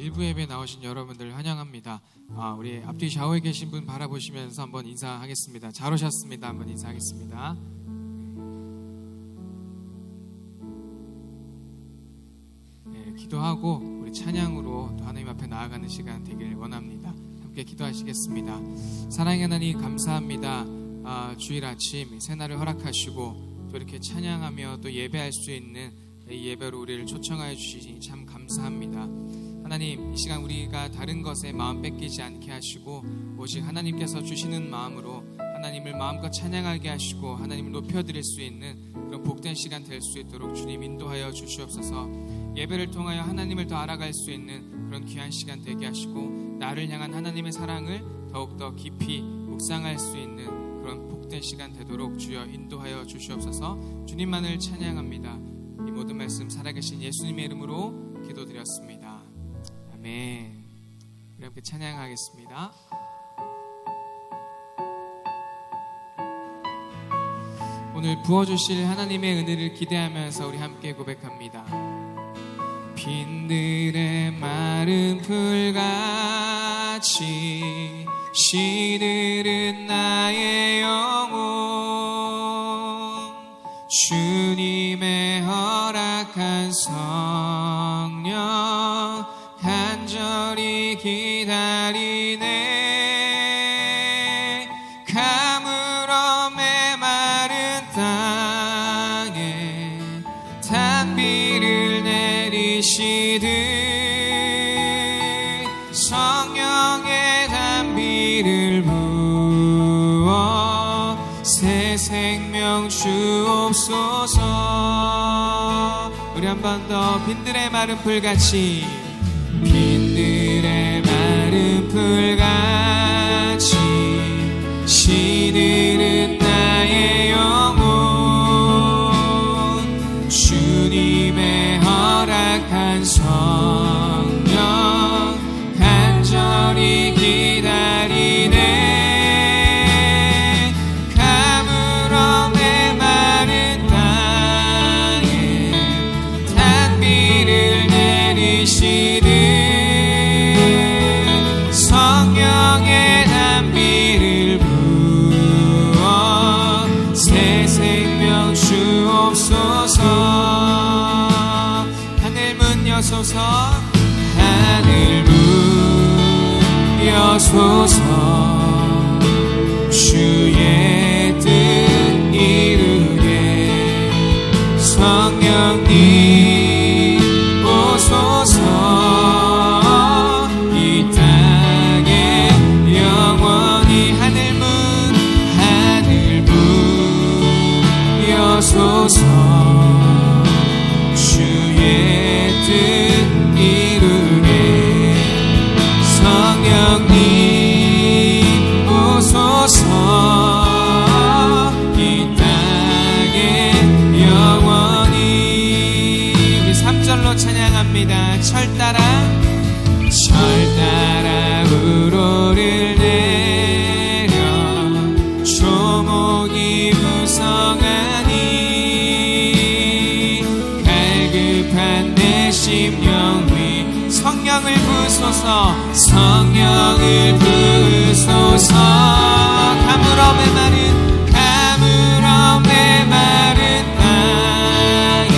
일부 예배 나오신 여러분들 환영합니다. 우리 앞뒤 좌우에 계신 분 바라보시면서 한번 인사하겠습니다. 잘 오셨습니다. 한번 인사하겠습니다. 네, 기도하고 우리 찬양으로 또 하나님 앞에 나아가는 시간 되길 원합니다. 함께 기도하시겠습니다. 사랑의 하나님 감사합니다. 주일 아침 새날을 허락하시고 또 이렇게 찬양하며 또 예배할 수 있는 이 예배로 우리를 초청하여 주시니 참 감사합니다. 하나님, 이 시간 우리가 다른 것에 마음 뺏기지 않게 하시고 오직 하나님께서 주시는 마음으로 하나님을 마음껏 찬양하게 하시고 하나님을 높여드릴 수 있는 그런 복된 시간 될 수 있도록 주님 인도하여 주시옵소서. 예배를 통하여 하나님을 더 알아갈 수 있는 그런 귀한 시간 되게 하시고 나를 향한 하나님의 사랑을 더욱더 깊이 묵상할 수 있는 그런 복된 시간 되도록 주여 인도하여 주시옵소서. 주님만을 찬양합니다. 이 모든 말씀 살아계신 예수님의 이름으로 기도드렸습니다. 아멘. 우리 함께 찬양하겠습니다. 오늘 부어주실 하나님의 은혜를 기대하면서 우리 함께 고백합니다. 빈들의 마른 풀같이 시들은 나의 영혼, 주님의 허락한 성령 간절히 기다리네. 가물어 메마른 땅에 단비를 내리시듯 성령의 단비를 부어 새 생명 주옵소서. 우리 한 번 더. 빈들의 마른 풀같이, 빈들의 마른 풀같이 시들은 나의 영혼, 주님의 허락한 성령 간절히 기다리네. 가물어 메마른 땅에 단비를 내리시듯 성령의 단비를 부어 새 생명 주옵소서. 하늘 문 여소서, 하늘 문 여소서. 주의 뜻 이루게 성령님 오소서. 이 땅에 영원히 하늘 문 여소서. 주의 뜻 이루게 성령님 오소서. 이 땅에 영원히. 우리 3절로 찬양합니다. 철 따라 우로를 내려 조목이 무성하니 갈급한 내 심령 위 성령을 부소서. 성령을 부소서. 가물어 메마른 땅에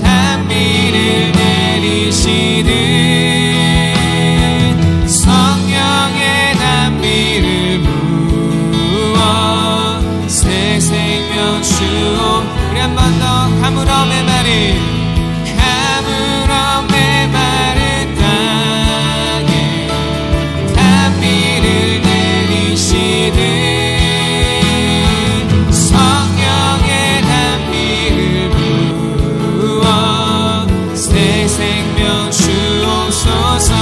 단비를 내리시듯 성령의 단비를 부어 새 생명 주옵. 우리 한 번 더. 가물어 메마른 땅에 단비를 내리시듯 성령의 단비를 부어 새 생명 주옵소서.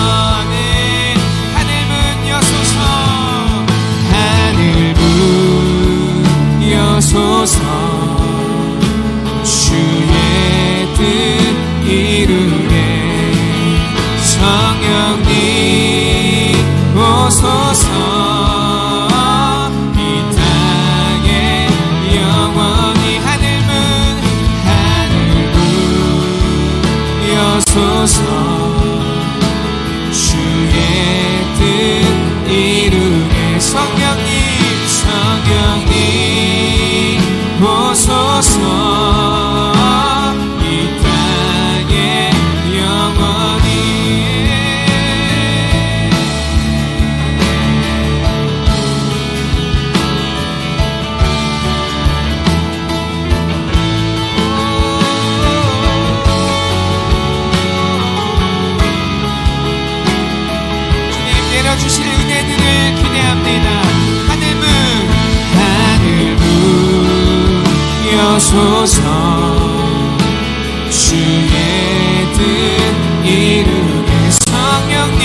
하늘 문 여소서. 하늘 문 여소서. 주의 뜻 이루게 성령님 오소서. 이 땅에 영원히 하늘 문 여소서. 오소서. 주의 뜻 이루게 성령님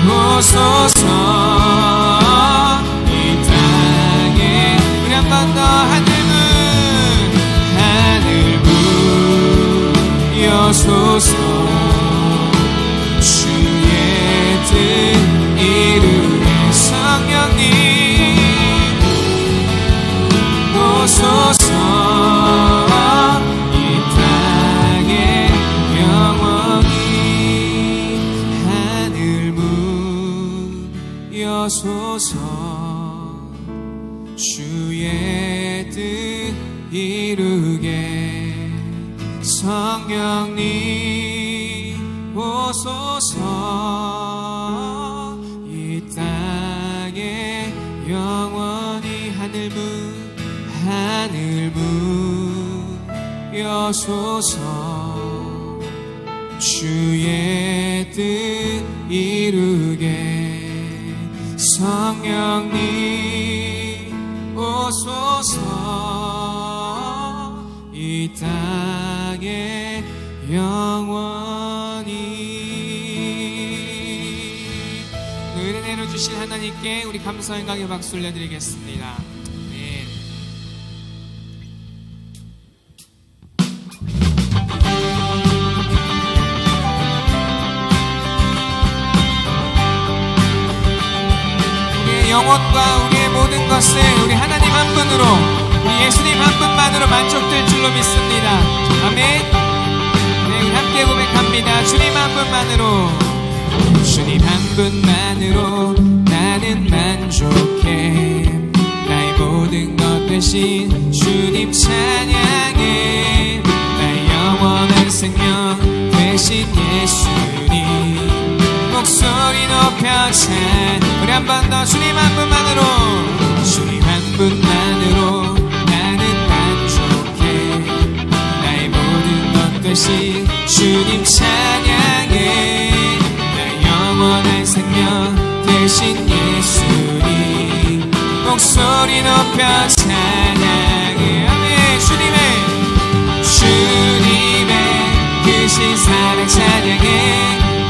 오소서. 이 땅에 우리 한 번 더 하늘 문 여소서. 주의 뜻 이루게 성령님 오소서. 이 땅에 영원히 하늘 문 여소서. 주의 뜻 이루게 성령님 오소서. 이 땅에 영원히 하늘 문 여소서. 주의 뜻 이루게 성령님 오소서. 이 땅에 영원히. 은혜를 주신 하나님께 우리 감사 영광의 박수 올려드리겠습니다. 영혼과 우리의 모든 것을 우리 하나님 한 분으로, 우리 예수님 한 분만으로 만족될 줄로 믿습니다. 아멘. 네, 우리 함께 고백합니다. 주님 한 분만으로, 주님 한 분만으로 나는 만족해. 나의 모든 것 대신 주님 찬양해. 나의 영원한 생명 대신 예수님 목소리 높여 찬. 우리 한 번 더 주님 한 분만으로, 주님 한 분만으로 나는 만족해. 나의 모든 것 대신 주님 찬양해. 나의 영원한 생명 대신 예수님 목소리 높여 찬양해. 아멘. 주님의 크신 사랑 찬양해.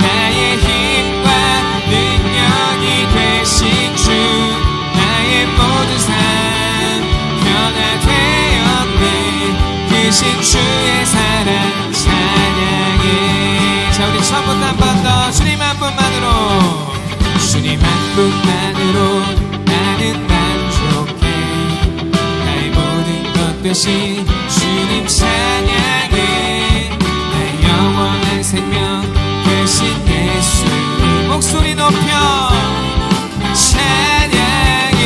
나의 힘과 능력이 되신 주, 나의 모든 삶 변화되었네. 크신 주의 사랑 찬양해. 자, 우리 처음부터 한 번 더 주님 한 분만으로, 주님 한 분만으로 나는 만족해. 나의 모든 것 대신 주님 찬양해. 나의 영원한 생명 대신 예수님 목소리 높여 찬양해.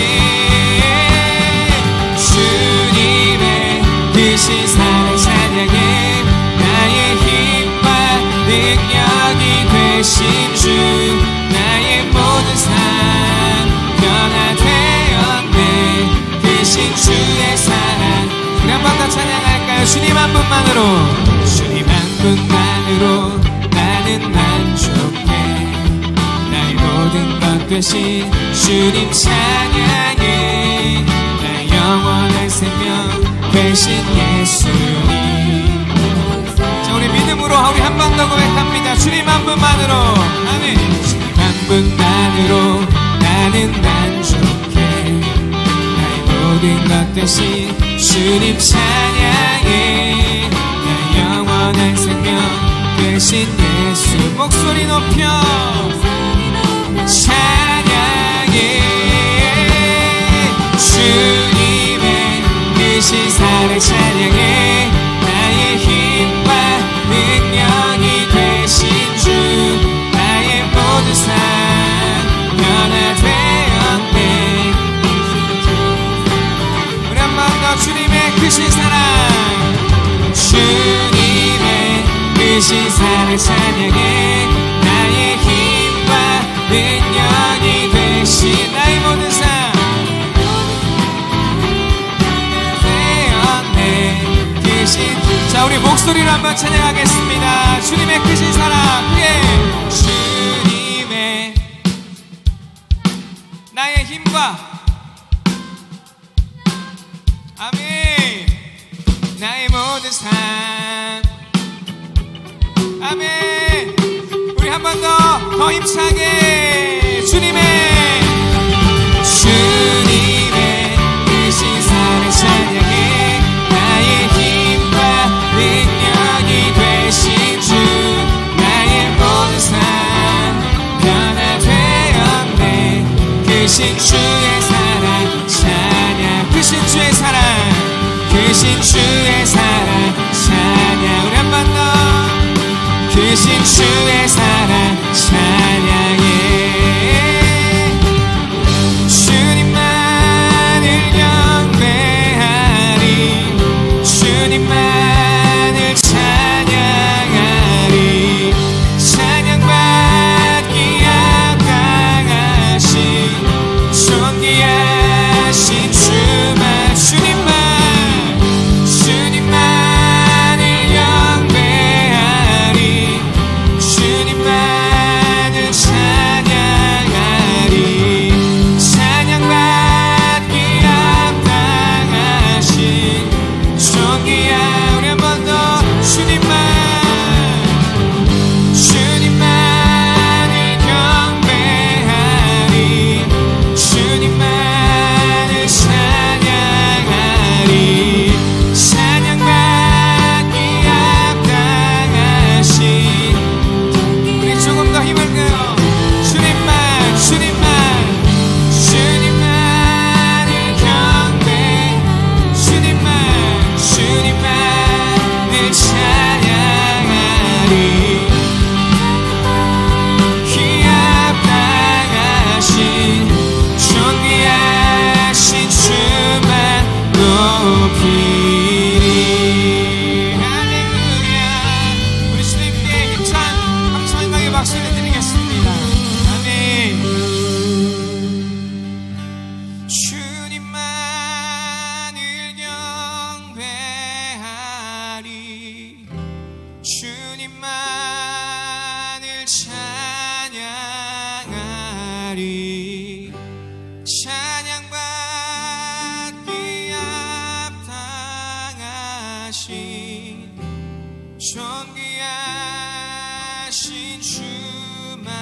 주님의 크신 사랑 찬양해. 나의 힘과 능력이 되신 주, 나의 모든 삶 변화되었네. 크신 주의 사랑. 우리 한 번 더 찬양할까요? 주님 한 분만으로, 주님 한 분만으로 나는 만족해. 나의 모든 것 대신 주님 찬양해. 나의 영원한 생명 대신 예수님. 자, 우리 믿음으로 우리 한 번 더 고백합니다. 주님 한 분만으로. 아멘. 주님 한 분만으로 나는 만족해. 나의 모든 것 대신 주님 찬양해. 나의 영원한 생명 대신 예수 목소리 높여 찬양해. 주님의 크신 사랑 찬양해. 나의 힘과 능력이 되신 주, 나의 모든 삶 변화되었네. 우리 한 번 더 주님의 크신 사랑, 주님의 크신 사랑 찬양해. 나의 힘과 능력이 되신 나의 모든 삶 되었네. 크신. 자, 우리 목소리로 한번 찬양하겠습니다. 주님의 크신 사랑. 크게. 주님의 나의 힘과 삶. 아멘. 우리 한 번 더 힘차게 주님의 크신 사랑을 찬양해. 나의 힘과 능력이 되신 주, 나의 모든 삶 변화되었네. 크신 주의 사랑 찬양. 크신 주의 사랑, 크신 주의 사랑 찬양. 우리 한 번 더. 크신 주의 사랑 찬양해. 주님만을 경배하리. 주님만을 찬양하리. 찬양받기 합당하신 존귀하신 주만. 주님만을 경배하리. 주님만을 찬양하리. 찬양받기 합당하신 존귀한. 우리 한 번 더. 주님만을 경배하리. 주님만을 찬양하리. 찬양받기 합당하신. 우리 조금 더 힘을 내요. 주님만을 경배. 주님만을 찬양하리. 기합당하신 존귀하신 주만 높이리. 할렐루야. 우리 주님께 힘찬 감사의 박수를 드리겠습니다. 아멘. 주님만을 경배하리. 주님만을 찬양하리. 찬양받기 합당하신 존귀하신 주만.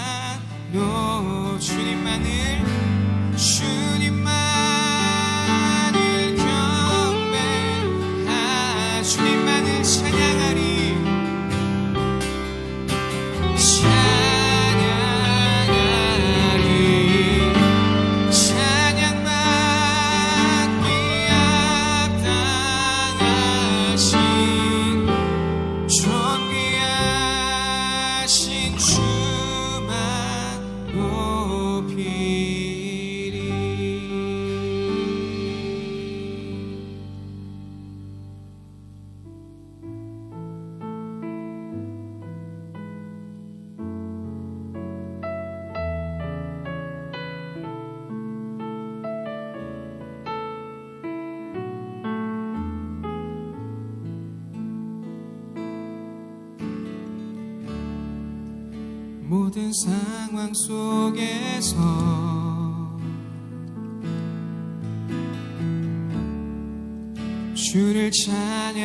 주님만을 경배하. 주님만을 찬양하리. 찬양하리. 찬양받기 합당하신 존귀하신 주만 높이리. 모든 상황 속에서 주를 찬양할지라.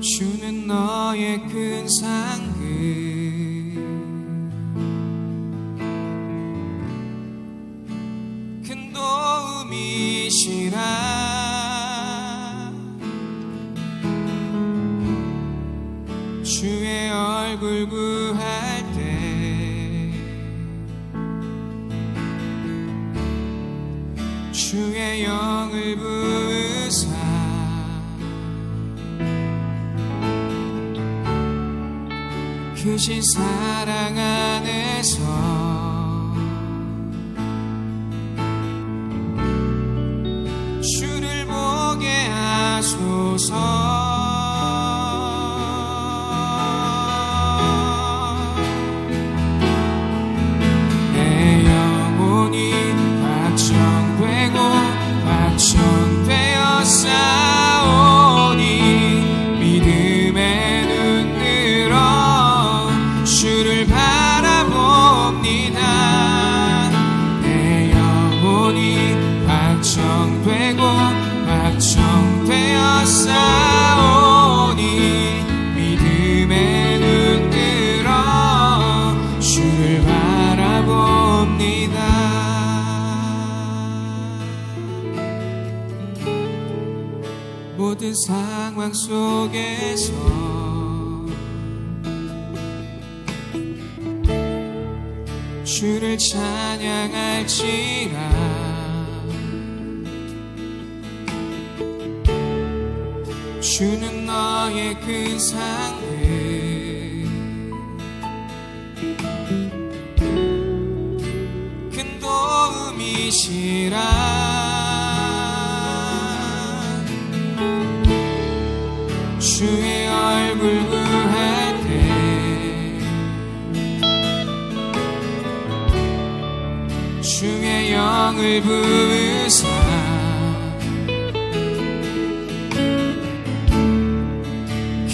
주는 너의 큰 상급, 큰 도움이시라. 주의 얼굴 구할 때 주의 영을 부으사 크신 사랑 안에서 주를 보게 하소서. 확정되어 싸우니 믿음의 눈 들어 주를 바라봅니다. 내 영혼이 확정되어 싸우니 믿음의 눈 들어 주를 바라봅니다. 모든 상황 속에서 주를 찬양할지라. 주는 너의 큰 상급 큰 도움이시라. 주의 얼굴 구할 때 주의 영을 부으사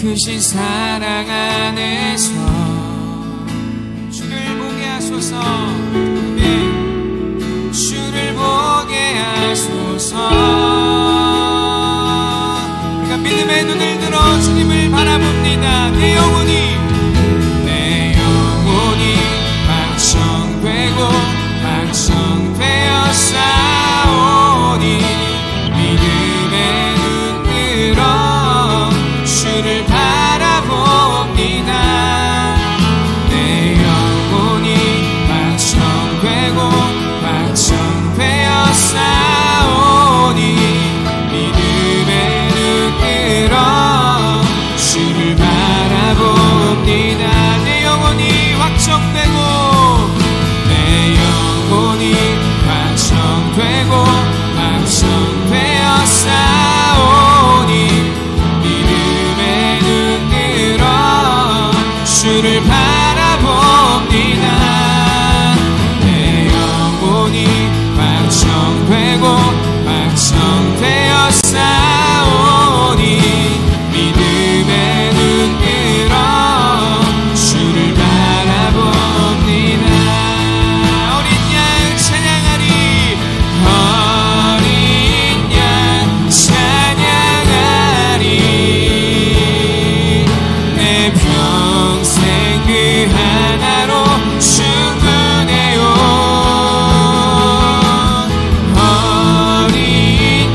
크신 사랑 안에서 주를 보게 하소서. 주를 보게 하소서. 우리가 믿음의 눈을 들어 주님을 바라봅니다. 내 영혼이 방청되고 방청되어 싸우니 믿음의 눈 들어 주를 바라봅니다. 내 영혼이 방청되고 방청되어 싸우니 믿음의 눈 들어 주를 바라봅니다. 내 영혼이 확정되고 내 영혼이 방청되고 방청되어 싸우니 믿음의 눈 들어 주를 바라봅니다. 내 영혼이 방청되고 방청되어 싸우니 믿음의 눈 들어 주를 바라봅니다. 어린 양 찬양하리. 어린 양 찬양하리. 내 평생 그 하나로 충분해요. 어린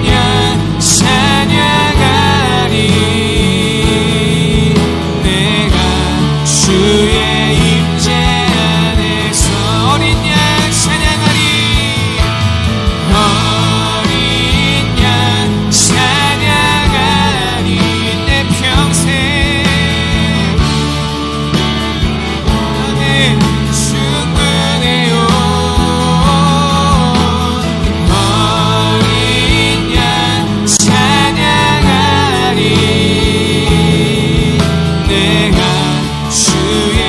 양 찬양하리. 내가 주의 임재 안에서 어린 양 찬양하리. 어린 양 찬양하리. 내 평생 충분해요. 어린 양 찬양하리. 내가 주의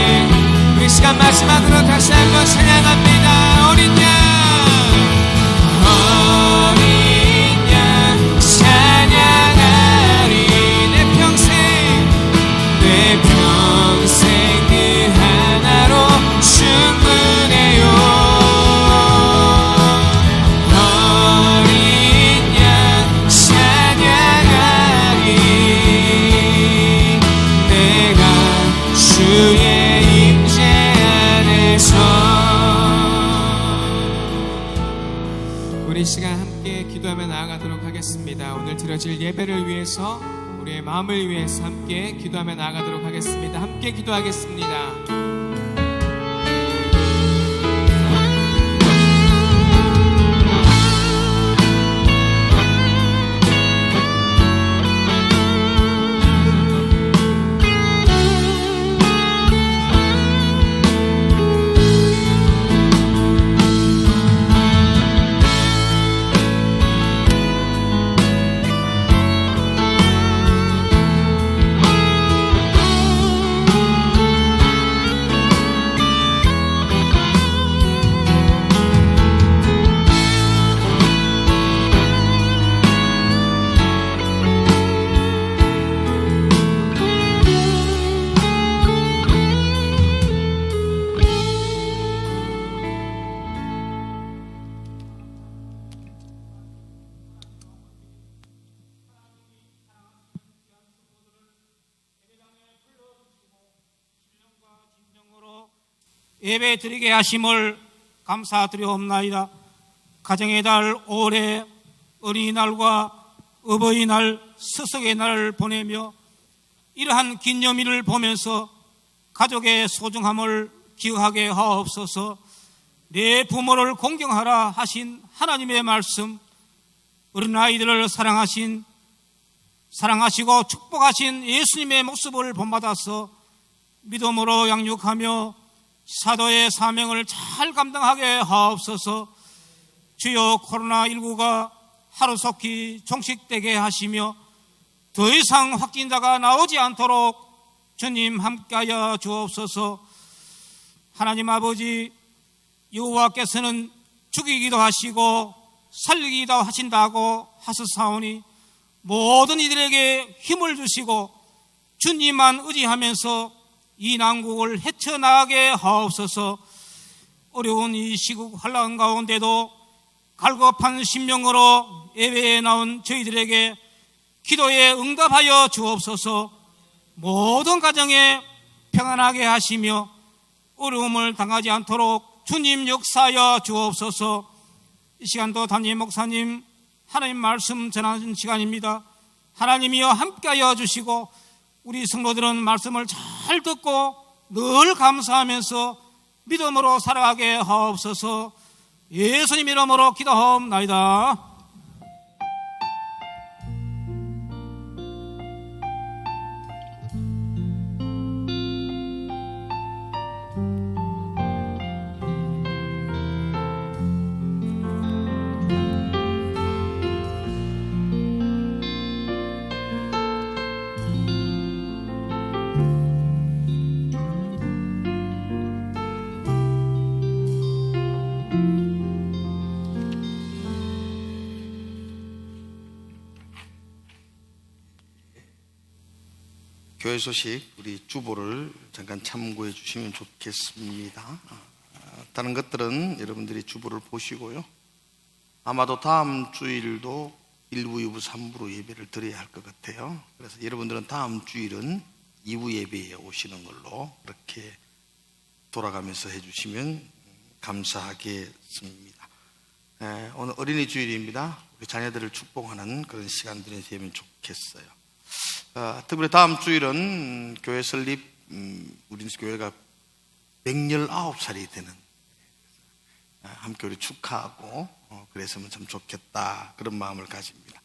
우리 시간 마지막으로 다시 한번 찬양합니다. 어린 양 어린 양 찬양하리. 내 평생 그 하나로 충분해요. 어린 양 찬양하리. 내가 주의 임재 안에서. 우리 시간 함께 기도하며 나아가도록 하겠습니다. 오늘 드려질 예배를 위해서 우리의 마음을 위해서 함께 기도하며 나아가도록 하겠습니다. 함께 기도하겠습니다. 예배 드리게 하심을 감사드리옵나이다. 가정의 달 올해 어린이날과 어버이날, 스승의 날을 보내며 이러한 기념일을 보면서 가족의 소중함을 기억하게 하옵소서. 내 부모를 공경하라 하신 하나님의 말씀, 어린아이들을 사랑하시고 축복하신 예수님의 모습을 본받아서 믿음으로 양육하며 사도의 사명을 잘 감당하게 하옵소서. 주여, 코로나19가 하루속히 종식되게 하시며 더 이상 확진자가 나오지 않도록 주님 함께하여 주옵소서. 하나님 아버지, 여호와께서는 죽이기도 하시고 살리기도 하신다고 하셨사오니 모든 이들에게 힘을 주시고 주님만 의지하면서 이 난국을 헤쳐나가게 하옵소서. 어려운 이 시국 혼란 가운데도 갈급한 심령으로 예배에 나온 저희들에게 기도에 응답하여 주옵소서. 모든 가정에 평안하게 하시며 어려움을 당하지 않도록 주님 역사하여 주옵소서. 이 시간도 담임 목사님 하나님 말씀 전하는 시간입니다. 하나님이여 함께하여 주시고 우리 성도들은 말씀을 잘 듣고 늘 감사하면서 믿음으로 살아가게 하옵소서. 예수님 이름으로 기도하옵나이다. 교회 소식 우리 주보를 잠깐 참고해 주시면 좋겠습니다. 다른 것들은 여러분들이 주보를 보시고요. 아마도 다음 주일도 1부, 2부, 3부로 예배를 드려야 할 것 같아요. 그래서 여러분들은 다음 주일은 2부 예배에 오시는 걸로 그렇게 돌아가면서 해주시면 감사하겠습니다. 오늘 어린이 주일입니다. 우리 자녀들을 축복하는 그런 시간들이 되면 좋겠어요. 특별히 다음 주일은 교회 설립, 우리 교회가 119살이 되는, 함께 우리 축하하고 그랬으면 참 좋겠다, 그런 마음을 가집니다.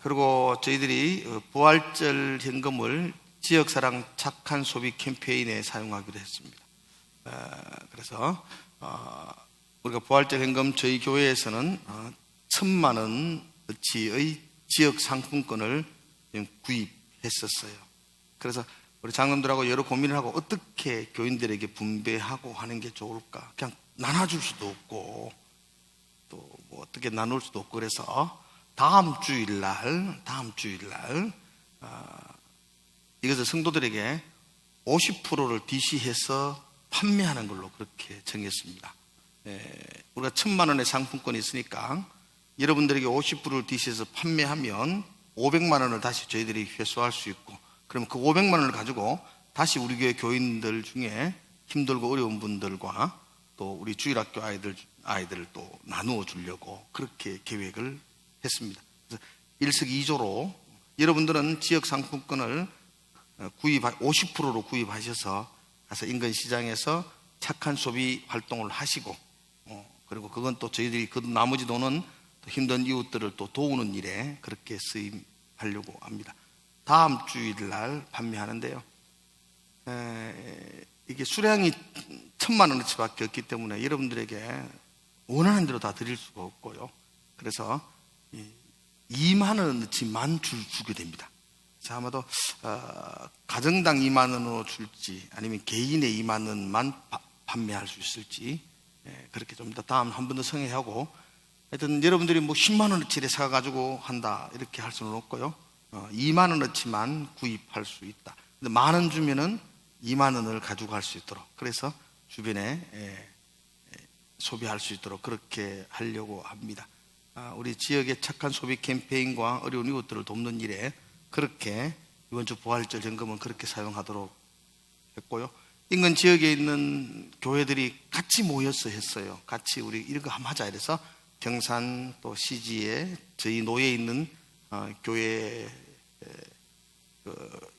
그리고 저희들이 부활절 현금을 지역사랑 착한 소비 캠페인에 사용하기로 했습니다. 그래서 우리가 부활절 현금 저희 교회에서는 1,000만 원어치의 지역 상품권을 구입했었어요. 그래서 우리 장로들하고 여러 고민을 하고 어떻게 교인들에게 분배하고 하는 게 좋을까? 그냥 나눠줄 수도 없고 또 뭐 어떻게 나눌 수도 없고 그래서 다음 주일날 이것을 성도들에게 50%를 DC해서 판매하는 걸로 그렇게 정했습니다. 우리가 1,000만 원의 상품권이 있으니까 여러분들에게 50%를 DC해서 판매하면 500만 원을 다시 저희들이 회수할 수 있고, 그러면 그 500만 원을 가지고 다시 우리 교회 교인들 중에 힘들고 어려운 분들과 또 우리 주일학교 아이들을 또 나누어 주려고 그렇게 계획을 했습니다. 그래서 일석이조로 여러분들은 지역 상품권을 50%로 구입하셔서 가서 인근시장에서 착한 소비 활동을 하시고, 그리고 그건 또 저희들이 그 나머지 돈은 또 힘든 이웃들을 또 도우는 일에 그렇게 쓰임하려고 합니다. 다음 주일날 판매하는데요. 이게 수량이 1,000만 원어치밖에 없기 때문에 여러분들에게 원하는 대로 다 드릴 수가 없고요. 그래서 2만 원어치만 주게 됩니다. 자, 아마도 가정당 2만 원으로 줄지 아니면 개인의 2만 원만 판매할 수 있을지, 그렇게 좀 더 다음 한 번 더 성회하고, 하여튼 여러분들이 뭐 10만 원어치를 사가지고 한다 이렇게 할 수는 없고요. 2만 원어치만 구입할 수 있다. 근데 10,000원 주면은 2만 원을 가지고 갈 수 있도록, 그래서 주변에 소비할 수 있도록 그렇게 하려고 합니다. 우리 지역의 착한 소비 캠페인과 어려운 이웃들을 돕는 일에 그렇게 이번 주 부활절 현금은 그렇게 사용하도록 했고요. 인근 지역에 있는 교회들이 같이 모여서 했어요. 같이 우리 이거 한번 하자 이래서 경산 또 시지에 저희 노예에 있는 교회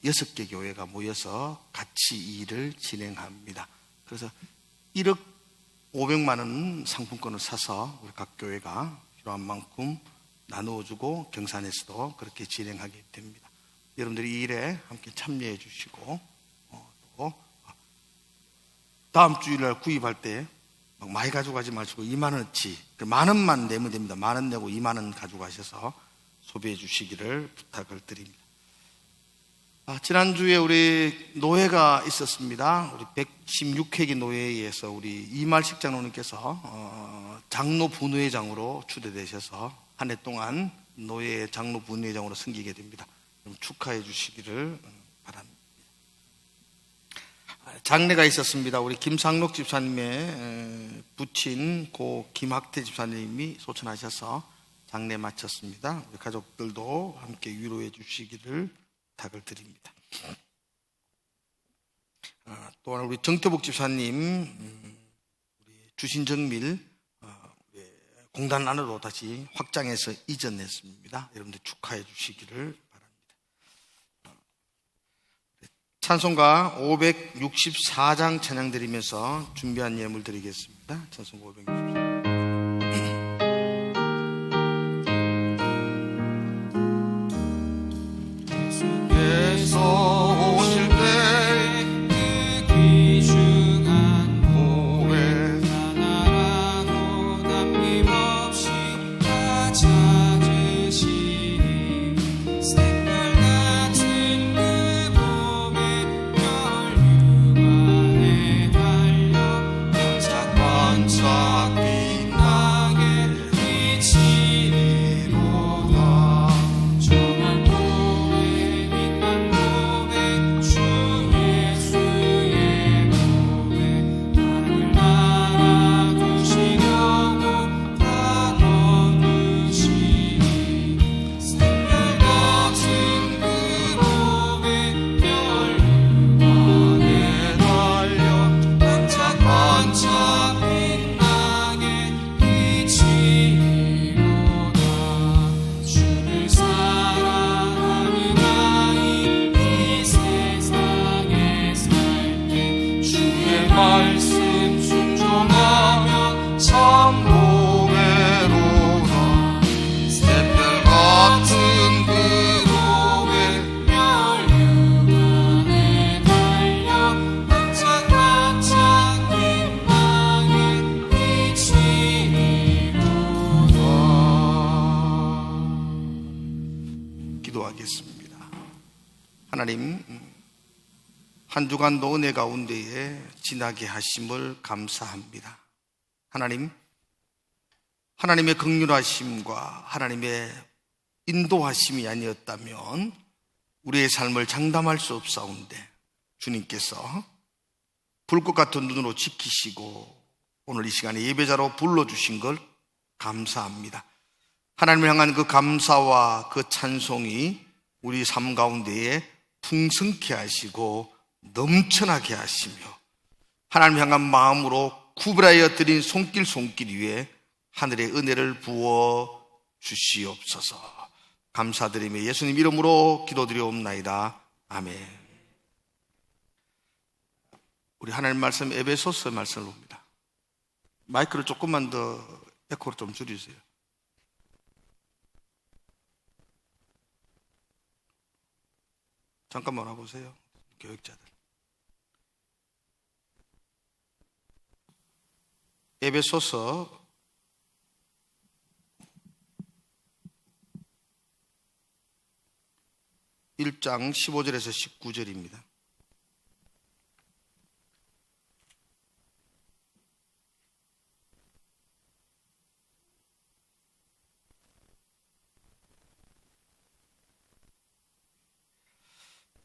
6개 교회가 모여서 같이 이 일을 진행합니다. 그래서 1억 500만 원 상품권을 사서 우리 각 교회가 필요한 만큼 나누어주고 경산에서도 그렇게 진행하게 됩니다. 여러분들이 이 일에 함께 참여해 주시고 또 다음 주일날 구입할 때 막 많이 가져가지 마시고 2만 원어치 10,000원만 내면 됩니다. 10,000원 내고 2만 원 가져가셔서 소비해 주시기를 부탁을 드립니다. 지난주에 우리 노회가 있었습니다. 우리 116회기 노회에서 우리 이말식 장로님께서 장로 분회장으로 추대되셔서 한 해 동안 노회 장로 분회장으로 섬기게 됩니다. 축하해 주시기를 바랍니다. 장례가 있었습니다. 우리 김상록 집사님의 부친 고 김학태 집사님이 소천하셔서 장례 마쳤습니다. 우리 가족들도 함께 위로해 주시기를 부탁을 드립니다. 또한 우리 정태복 집사님 우리 주신정밀 공단 안으로 다시 확장해서 이전했습니다. 여러분들 축하해 주시기를 바랍니다. 찬송가 564장 찬양 드리면서 준비한 예물 드리겠습니다. 찬송가 564장. 예수께서 오실 때 그 귀중한 보배 하나라도 남김없이 다 찾으시니 샛별 같은 그 봄의 멸류관에 달려 번쩍번쩍 빛나게 비치리로다. 정한 봄에 빛난 봄에 주 예수의 몸에 하늘 나라 두시려고 다 거두시니 샛별 같은 그 봄의 멸류관에 달려 번쩍번쩍 빛나게 비치리로다. 주를 사랑하는 아이 이 세상에 살 때 주의 말씀 순종하면 참 보배로다. 샛별 같은 그 봄의 멸류관에 달려 반짝반짝 빛나게 비치리로다. 기도하겠습니다. 하나님, 한 주간도 은혜 가운데에 지나게 하심을 감사합니다. 하나님, 하나님의 긍휼하심과 하나님의 인도하심이 아니었다면 우리의 삶을 장담할 수 없사온데 주님께서 불꽃 같은 눈으로 지키시고 오늘 이 시간에 예배자로 불러주신 걸 감사합니다. 하나님을 향한 그 감사와 그 찬송이 우리 삶 가운데에 풍성케 하시고 넘쳐나게 하시며 하나님 향한 마음으로 구별하여 드린 손길 위에 하늘의 은혜를 부어 주시옵소서. 감사드리며 예수님 이름으로 기도드리옵나이다. 아멘. 우리 하나님 말씀 에베소서 말씀을 봅니다. 마이크를 조금만 더 에코를 좀 줄이세요. 잠깐만 와보세요. 교육자들. 에베소서 1장 15절에서 19절입니다.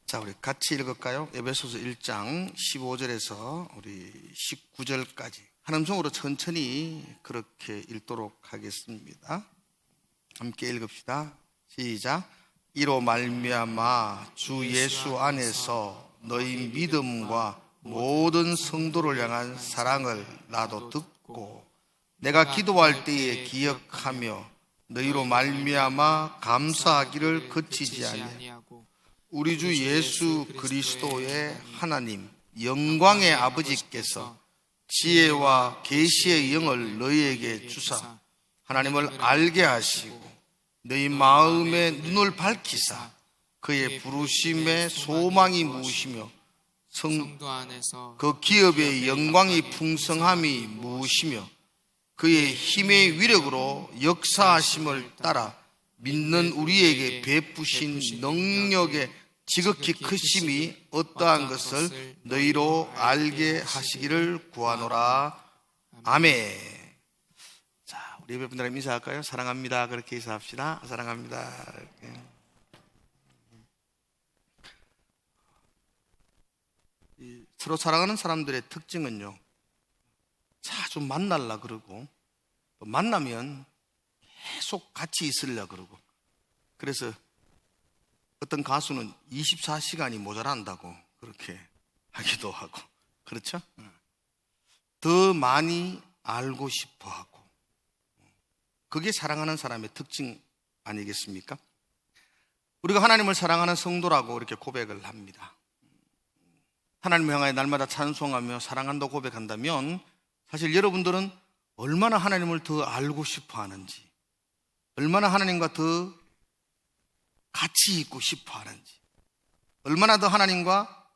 자, 우리 같이 읽을까요? 에베소서 1장 15절에서 우리 19절까지 한 음성으로 천천히 그렇게 읽도록 하겠습니다. 함께 읽읍시다. 시작. 이로 말미암아 주 예수 안에서 너희 믿음과 모든 성도를 향한 사랑을 나도 듣고 내가 기도할 때에 기억하며 너희로 말미암아 감사하기를 그치지 아니하고 우리 주 예수 그리스도의 하나님 영광의 아버지께서 지혜와 계시의 영을 너희에게 주사 하나님을 알게 하시고 너희 마음의 눈을 밝히사 그의 부르심의 소망이 무엇이며 성도 안에서 그 기업의 영광이 풍성함이 무엇이며 그의 힘의 위력으로 역사하심을 따라 믿는 우리에게 베푸신 능력의 지극히 크심이 어떠한 것을 너희로 알게 하시기를 구하노라. 아멘. 자, 우리 예배분들과 인사할까요? 사랑합니다. 그렇게 인사합시다. 사랑합니다. 이렇게. 서로 사랑하는 사람들의 특징은요, 자주 만날라 그러고 또 만나면 계속 같이 있으려 그러고, 그래서 어떤 가수는 24시간이 모자란다고 그렇게 하기도 하고, 그렇죠? 더 많이 알고 싶어 하고, 그게 사랑하는 사람의 특징 아니겠습니까? 우리가 하나님을 사랑하는 성도라고 이렇게 고백을 합니다. 하나님을 향하여 날마다 찬송하며 사랑한다고 고백한다면 사실 여러분들은 얼마나 하나님을 더 알고 싶어 하는지, 얼마나 하나님과 더 같이 있고 싶어 하는지, 얼마나 더 하나님과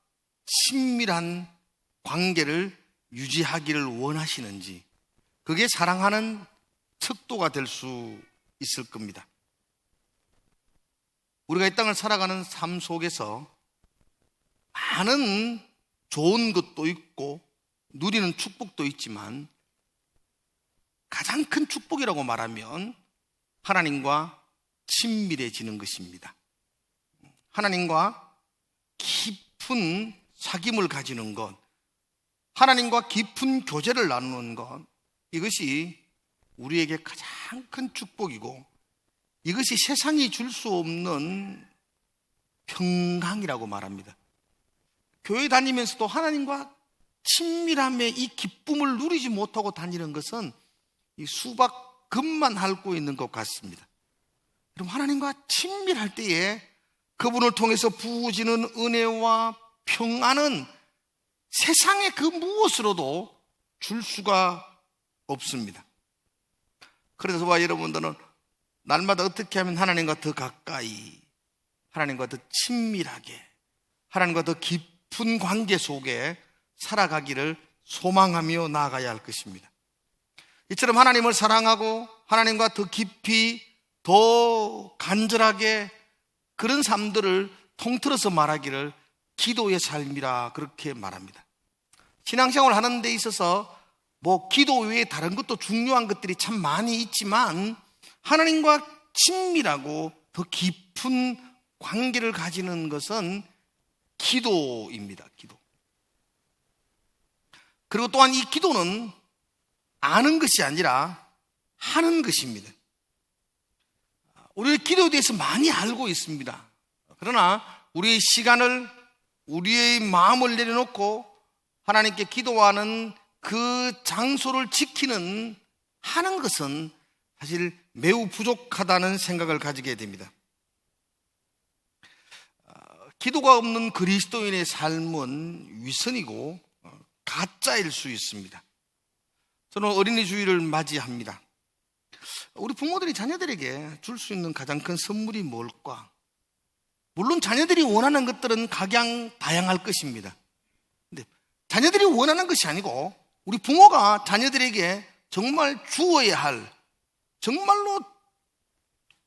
친밀한 관계를 유지하기를 원하시는지, 그게 사랑하는 척도가 될 수 있을 겁니다. 우리가 이 땅을 살아가는 삶 속에서 많은 좋은 것도 있고 누리는 축복도 있지만 가장 큰 축복이라고 말하면 하나님과 친밀해지는 것입니다. 하나님과 깊은 사귐을 가지는 것, 하나님과 깊은 교제를 나누는 것, 이것이 우리에게 가장 큰 축복이고 이것이 세상이 줄 수 없는 평강이라고 말합니다. 교회 다니면서도 하나님과 친밀함의 이 기쁨을 누리지 못하고 다니는 것은 이 수박 겉만 핥고 있는 것 같습니다. 그럼 하나님과 친밀할 때에 그분을 통해서 부어지는 은혜와 평안은 세상의 그 무엇으로도 줄 수가 없습니다. 그래서 저와 여러분들은 날마다 어떻게 하면 하나님과 더 가까이, 하나님과 더 친밀하게, 하나님과 더 깊은 관계 속에 살아가기를 소망하며 나아가야 할 것입니다. 이처럼 하나님을 사랑하고 하나님과 더 깊이, 더 간절하게 그런 삶들을 통틀어서 말하기를 기도의 삶이라 그렇게 말합니다. 신앙생활을 하는 데 있어서 기도 외에 다른 것도 중요한 것들이 참 많이 있지만 하나님과 친밀하고 더 깊은 관계를 가지는 것은 기도입니다. 기도. 그리고 또한 이 기도는 아는 것이 아니라 하는 것입니다. 우리는 기도에 대해서 많이 알고 있습니다. 그러나 우리의 시간을, 우리의 마음을 내려놓고 하나님께 기도하는 그 장소를 지키는 하는 것은 사실 매우 부족하다는 생각을 가지게 됩니다. 기도가 없는 그리스도인의 삶은 위선이고 가짜일 수 있습니다. 저는 어린이 주일을 맞이합니다. 우리 부모들이 자녀들에게 줄 수 있는 가장 큰 선물이 뭘까? 물론 자녀들이 원하는 것들은 각양다양할 것입니다. 근데 자녀들이 원하는 것이 아니고 우리 부모가 자녀들에게 정말 주어야 할, 정말로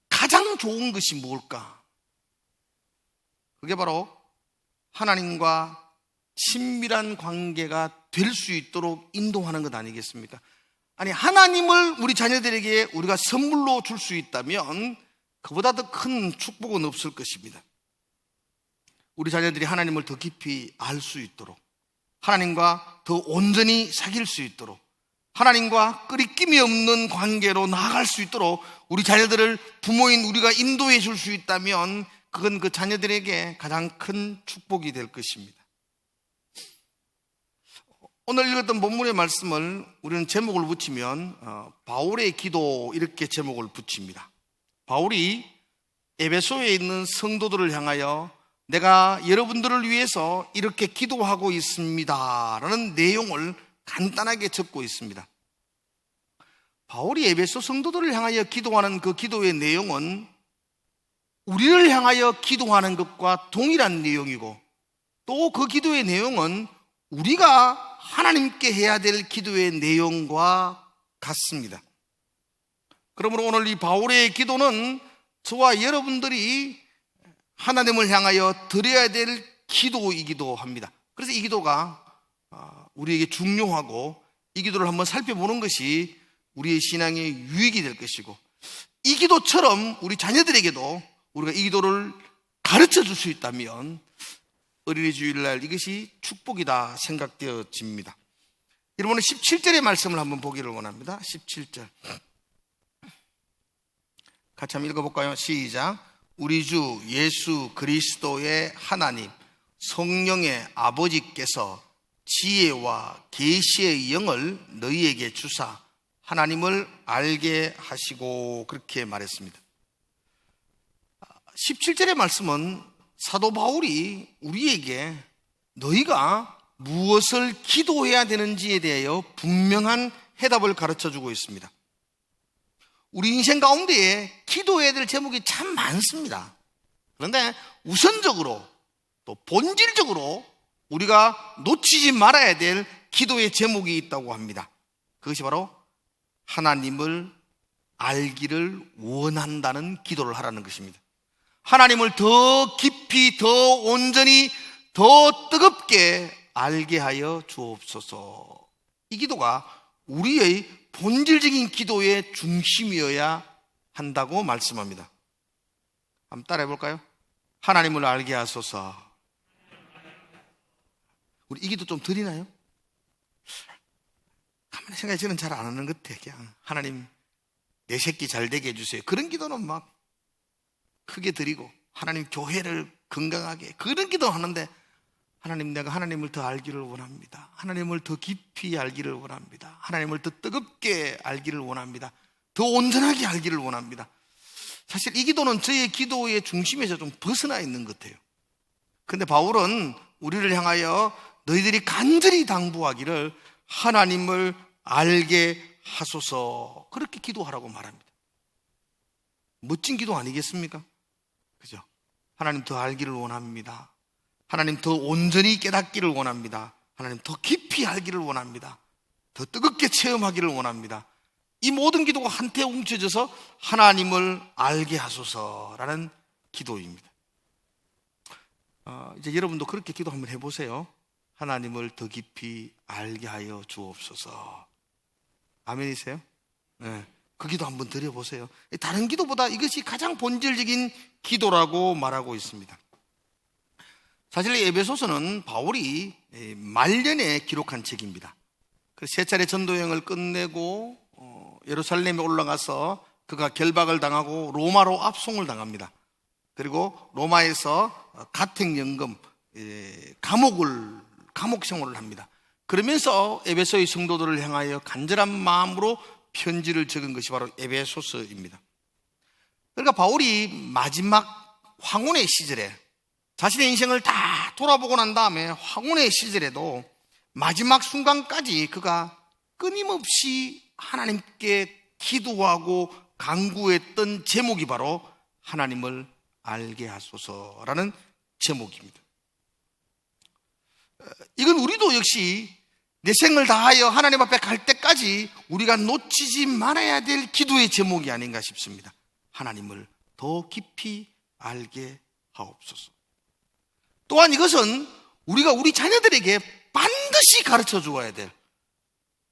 가장 좋은 것이 뭘까? 그게 바로 하나님과 친밀한 관계가 될 수 있도록 인도하는 것 아니겠습니까? 아니, 하나님을 우리 자녀들에게 우리가 선물로 줄 수 있다면 그보다 더 큰 축복은 없을 것입니다. 우리 자녀들이 하나님을 더 깊이 알 수 있도록, 하나님과 더 온전히 사귈 수 있도록, 하나님과 끄리낌이 없는 관계로 나아갈 수 있도록 우리 자녀들을 부모인 우리가 인도해 줄 수 있다면 그건 그 자녀들에게 가장 큰 축복이 될 것입니다. 오늘 읽었던 본문의 말씀을 우리는 제목을 붙이면 바울의 기도 이렇게 제목을 붙입니다. 바울이 에베소에 있는 성도들을 향하여 내가 여러분들을 위해서 이렇게 기도하고 있습니다 라는 내용을 간단하게 적고 있습니다. 바울이 에베소 성도들을 향하여 기도하는 그 기도의 내용은 우리를 향하여 기도하는 것과 동일한 내용이고, 또 그 기도의 내용은 우리가 하나님께 해야 될 기도의 내용과 같습니다. 그러므로 오늘 이 바울의 기도는 저와 여러분들이 하나님을 향하여 드려야 될 기도이기도 합니다. 그래서 이 기도가 우리에게 중요하고, 이 기도를 한번 살펴보는 것이 우리의 신앙의 유익이 될 것이고, 이 기도처럼 우리 자녀들에게도 우리가 이 기도를 가르쳐 줄 수 있다면 어린이 주일날 이것이 축복이다 생각되어집니다. 여러분은 17절의 말씀을 한번 보기를 원합니다. 17절 같이 한번 읽어볼까요? 시작. 우리 주 예수 그리스도의 하나님 성령의 아버지께서 지혜와 계시의 영을 너희에게 주사 하나님을 알게 하시고, 그렇게 말했습니다. 17절의 말씀은 사도 바울이 우리에게 너희가 무엇을 기도해야 되는지에 대하여 분명한 해답을 가르쳐주고 있습니다. 우리 인생 가운데에 기도해야 될 제목이 참 많습니다. 그런데 우선적으로 또 본질적으로 우리가 놓치지 말아야 될 기도의 제목이 있다고 합니다. 그것이 바로 하나님을 알기를 원한다는 기도를 하라는 것입니다. 하나님을 더 깊이, 더 온전히, 더 뜨겁게 알게 하여 주옵소서. 이 기도가 우리의 본질적인 기도의 중심이어야 한다고 말씀합니다. 한번 따라해 볼까요? 하나님을 알게 하소서. 우리 이 기도 좀 드리나요? 가만히 생각해, 저는 잘 안 하는 것 같아요. 그냥 하나님 내 새끼 잘 되게 해주세요. 그런 기도는 막 크게 드리고, 하나님 교회를 건강하게, 그런 기도 하는데, 하나님 내가 하나님을 더 알기를 원합니다. 하나님을 더 깊이 알기를 원합니다. 하나님을 더 뜨겁게 알기를 원합니다. 더 온전하게 알기를 원합니다. 사실 이 기도는 저의 기도의 중심에서 좀 벗어나 있는 것 같아요. 그런데 바울은 우리를 향하여 너희들이 간절히 당부하기를 하나님을 알게 하소서, 그렇게 기도하라고 말합니다. 멋진 기도 아니겠습니까? 그죠? 하나님 더 알기를 원합니다. 하나님 더 온전히 깨닫기를 원합니다. 하나님 더 깊이 알기를 원합니다. 더 뜨겁게 체험하기를 원합니다. 이 모든 기도가 한테 뭉쳐져서 하나님을 알게 하소서라는 기도입니다. 이제 여러분도 그렇게 기도 한번 해보세요. 하나님을 더 깊이 알게 하여 주옵소서. 아멘이세요? 네. 그 기도 한번 드려보세요. 다른 기도보다 이것이 가장 본질적인 기도라고 말하고 있습니다. 사실 에베소서는 바울이 말년에 기록한 책입니다. 세 차례 전도여행을 끝내고 예루살렘에 올라가서 그가 결박을 당하고 로마로 압송을 당합니다. 그리고 로마에서 가택연금, 감옥 생활을 합니다. 그러면서 에베소의 성도들을 향하여 간절한 마음으로 편지를 적은 것이 바로 에베소서입니다. 그러니까 바울이 마지막 황혼의 시절에, 자신의 인생을 다 돌아보고 난 다음에 황혼의 시절에도 마지막 순간까지 그가 끊임없이 하나님께 기도하고 간구했던 제목이 바로 하나님을 알게 하소서라는 제목입니다. 이건 우리도 역시 내 생을 다하여 하나님 앞에 갈 때까지 우리가 놓치지 말아야 될 기도의 제목이 아닌가 싶습니다. 하나님을 더 깊이 알게 하옵소서. 또한 이것은 우리가 우리 자녀들에게 반드시 가르쳐 주어야 될,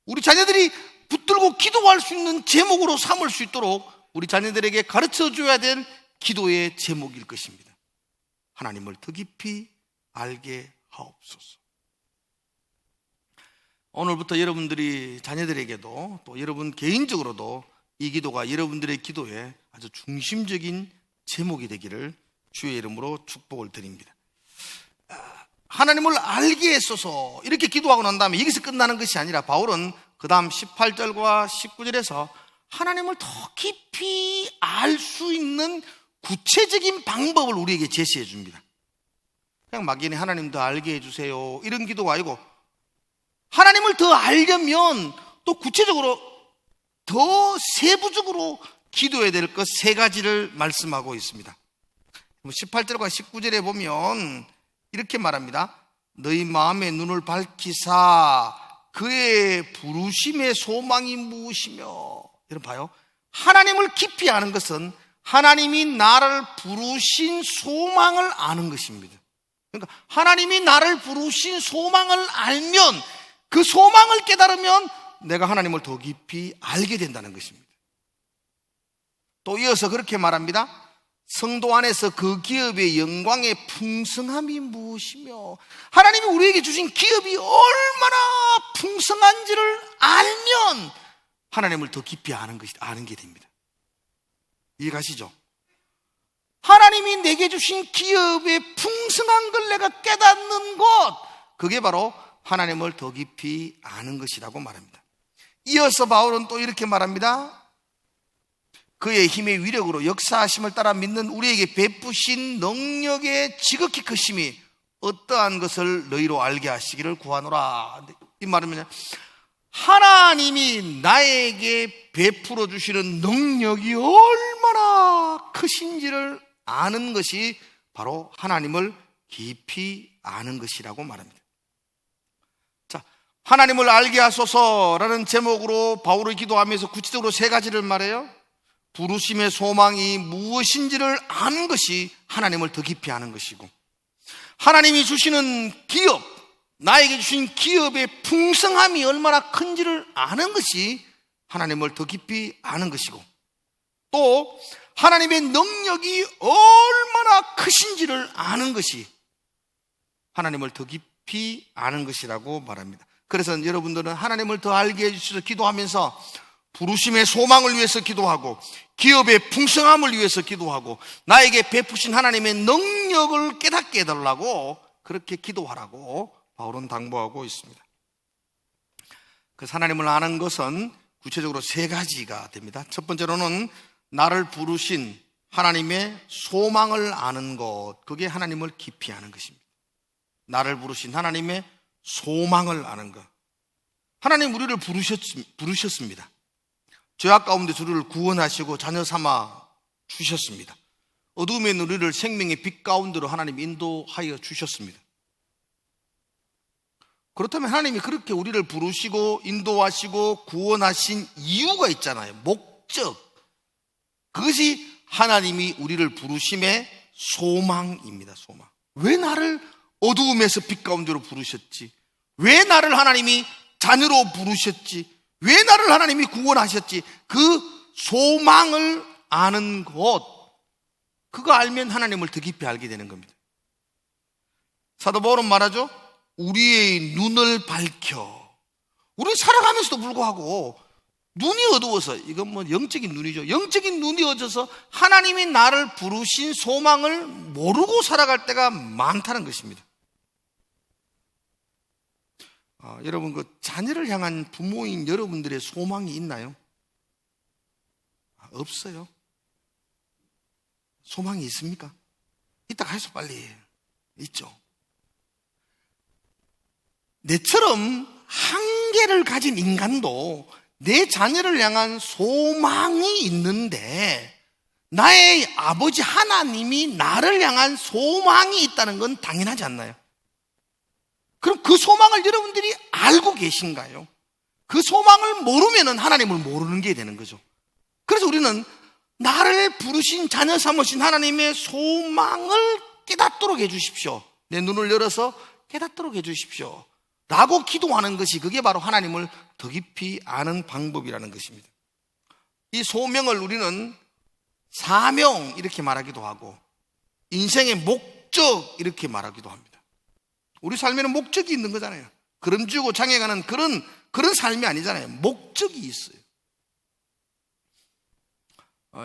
우리 자녀들이 붙들고 기도할 수 있는 제목으로 삼을 수 있도록 우리 자녀들에게 가르쳐 줘야 될 기도의 제목일 것입니다. 하나님을 더 깊이 알게 하옵소서. 오늘부터 여러분들이 자녀들에게도 또 여러분 개인적으로도 이 기도가 여러분들의 기도에 아주 중심적인 제목이 되기를 주의 이름으로 축복을 드립니다. 하나님을 알게 했소서 이렇게 기도하고 난 다음에 여기서 끝나는 것이 아니라 바울은 그 다음 18절과 19절에서 하나님을 더 깊이 알 수 있는 구체적인 방법을 우리에게 제시해 줍니다. 그냥 막연히 하나님 더 알게 해주세요 이런 기도가 아니고, 하나님을 더 알려면 또 구체적으로 더 세부적으로 기도해야 될 것 세 가지를 말씀하고 있습니다. 18절과 19절에 보면 이렇게 말합니다. 너희 마음의 눈을 밝히사 그의 부르심의 소망이 무엇이며. 여러분 봐요, 하나님을 깊이 아는 것은 하나님이 나를 부르신 소망을 아는 것입니다. 그러니까 하나님이 나를 부르신 소망을 알면, 그 소망을 깨달으면 내가 하나님을 더 깊이 알게 된다는 것입니다. 또 이어서 그렇게 말합니다. 성도 안에서 그 기업의 영광의 풍성함이 무엇이며. 하나님이 우리에게 주신 기업이 얼마나 풍성한지를 알면 하나님을 더 깊이 아는 게 됩니다. 이해가시죠? 하나님이 내게 주신 기업의 풍성한 걸 내가 깨닫는 것, 그게 바로 하나님을 더 깊이 아는 것이라고 말합니다. 이어서 바울은 또 이렇게 말합니다. 그의 힘의 위력으로 역사하심을 따라 믿는 우리에게 베푸신 능력의 지극히 크심이 어떠한 것을 너희로 알게 하시기를 구하노라. 이 말은 하나님이 나에게 베풀어 주시는 능력이 얼마나 크신지를 아는 것이 바로 하나님을 깊이 아는 것이라고 말합니다. 자, 하나님을 알게 하소서라는 제목으로 바울이 기도하면서 구체적으로 세 가지를 말해요. 부르심의 소망이 무엇인지를 아는 것이 하나님을 더 깊이 아는 것이고, 하나님이 주시는 기업, 나에게 주신 기업의 풍성함이 얼마나 큰지를 아는 것이 하나님을 더 깊이 아는 것이고, 또 하나님의 능력이 얼마나 크신지를 아는 것이 하나님을 더 깊이 아는 것이라고 말합니다. 그래서 여러분들은 하나님을 더 알게 해주셔서 기도하면서 부르심의 소망을 위해서 기도하고, 기업의 풍성함을 위해서 기도하고, 나에게 베푸신 하나님의 능력을 깨닫게 해달라고 그렇게 기도하라고 바울은 당부하고 있습니다. 그래서 하나님을 아는 것은 구체적으로 세 가지가 됩니다. 첫 번째로는 나를 부르신 하나님의 소망을 아는 것, 그게 하나님을 깊이 아는 것입니다. 나를 부르신 하나님의 소망을 아는 것. 하나님 우리를 부르셨습니다. 죄악 가운데 우리를 구원하시고 자녀 삼아 주셨습니다. 어둠에 있는 우리를 생명의 빛 가운데로 하나님 인도하여 주셨습니다. 그렇다면 하나님이 그렇게 우리를 부르시고 인도하시고 구원하신 이유가 있잖아요. 목적. 그것이 하나님이 우리를 부르심의 소망입니다. 소망. 왜 나를 어두움에서 빛 가운데로 부르셨지? 왜 나를 하나님이 자녀로 부르셨지? 왜 나를 하나님이 구원하셨지? 그 소망을 아는 것, 그거 알면 하나님을 더 깊이 알게 되는 겁니다. 사도 바울은 말하죠. 우리의 눈을 밝혀. 우리는 살아가면서도 불구하고 눈이 어두워서, 이건 뭐 영적인 눈이죠. 영적인 눈이 어두워서 하나님이 나를 부르신 소망을 모르고 살아갈 때가 많다는 것입니다. 여러분, 그 자녀를 향한 부모인 여러분들의 소망이 있나요? 없어요. 소망이 있습니까? 이따 가서 빨리. 있죠. 내처럼 한계를 가진 인간도 내 자녀를 향한 소망이 있는데, 나의 아버지 하나님이 나를 향한 소망이 있다는 건 당연하지 않나요? 그럼 그 소망을 여러분들이 알고 계신가요? 그 소망을 모르면 하나님을 모르는 게 되는 거죠. 그래서 우리는 나를 부르신 자녀 삼으신 하나님의 소망을 깨닫도록 해주십시오. 내 눈을 열어서 깨닫도록 해주십시오 라고 기도하는 것이, 그게 바로 하나님을 더 깊이 아는 방법이라는 것입니다. 이 소명을 우리는 사명 이렇게 말하기도 하고, 인생의 목적 이렇게 말하기도 합니다. 우리 삶에는 목적이 있는 거잖아요. 그름지고 장애가는 그런 삶이 아니잖아요. 목적이 있어요.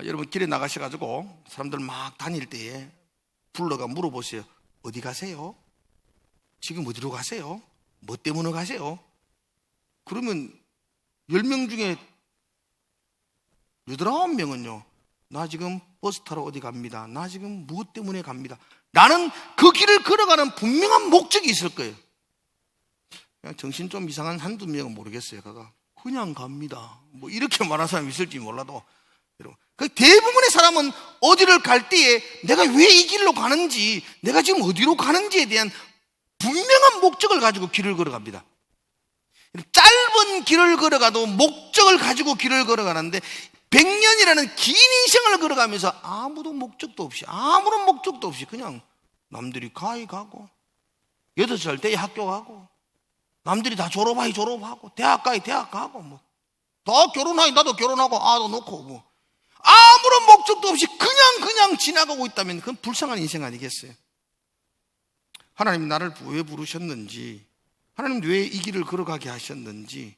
여러분 길에 나가셔가지고 사람들 막 다닐 때에 불러가 물어보세요. 어디 가세요? 지금 어디로 가세요? 뭐 때문에 가세요? 그러면 10명 중에 8, 9명은요, 나 지금 버스 타러 어디 갑니다. 나 지금 무엇 때문에 갑니다. 나는 그 길을 걸어가는 분명한 목적이 있을 거예요. 그냥 정신 좀 이상한 한두 명은 모르겠어요. 그냥 갑니다. 뭐 이렇게 말하는 사람이 있을지 몰라도, 그 대부분의 사람은 어디를 갈 때에 내가 왜 이 길로 가는지, 내가 지금 어디로 가는지에 대한 분명한 목적을 가지고 길을 걸어갑니다. 짧은 길을 걸어가도 목적을 가지고 길을 걸어가는데 100년이라는 긴 인생을 걸어가면서 아무런 목적도 없이 그냥 남들이 가고 8살 때에 학교 가고 남들이 다 졸업하고 대학 가고 뭐 다 결혼하니 나도 결혼하고 아도 놓고 뭐 아무런 목적도 없이 그냥 지나가고 있다면 그건 불쌍한 인생 아니겠어요? 하나님이 나를 왜 부르셨는지, 하나님 왜 이 길을 걸어가게 하셨는지,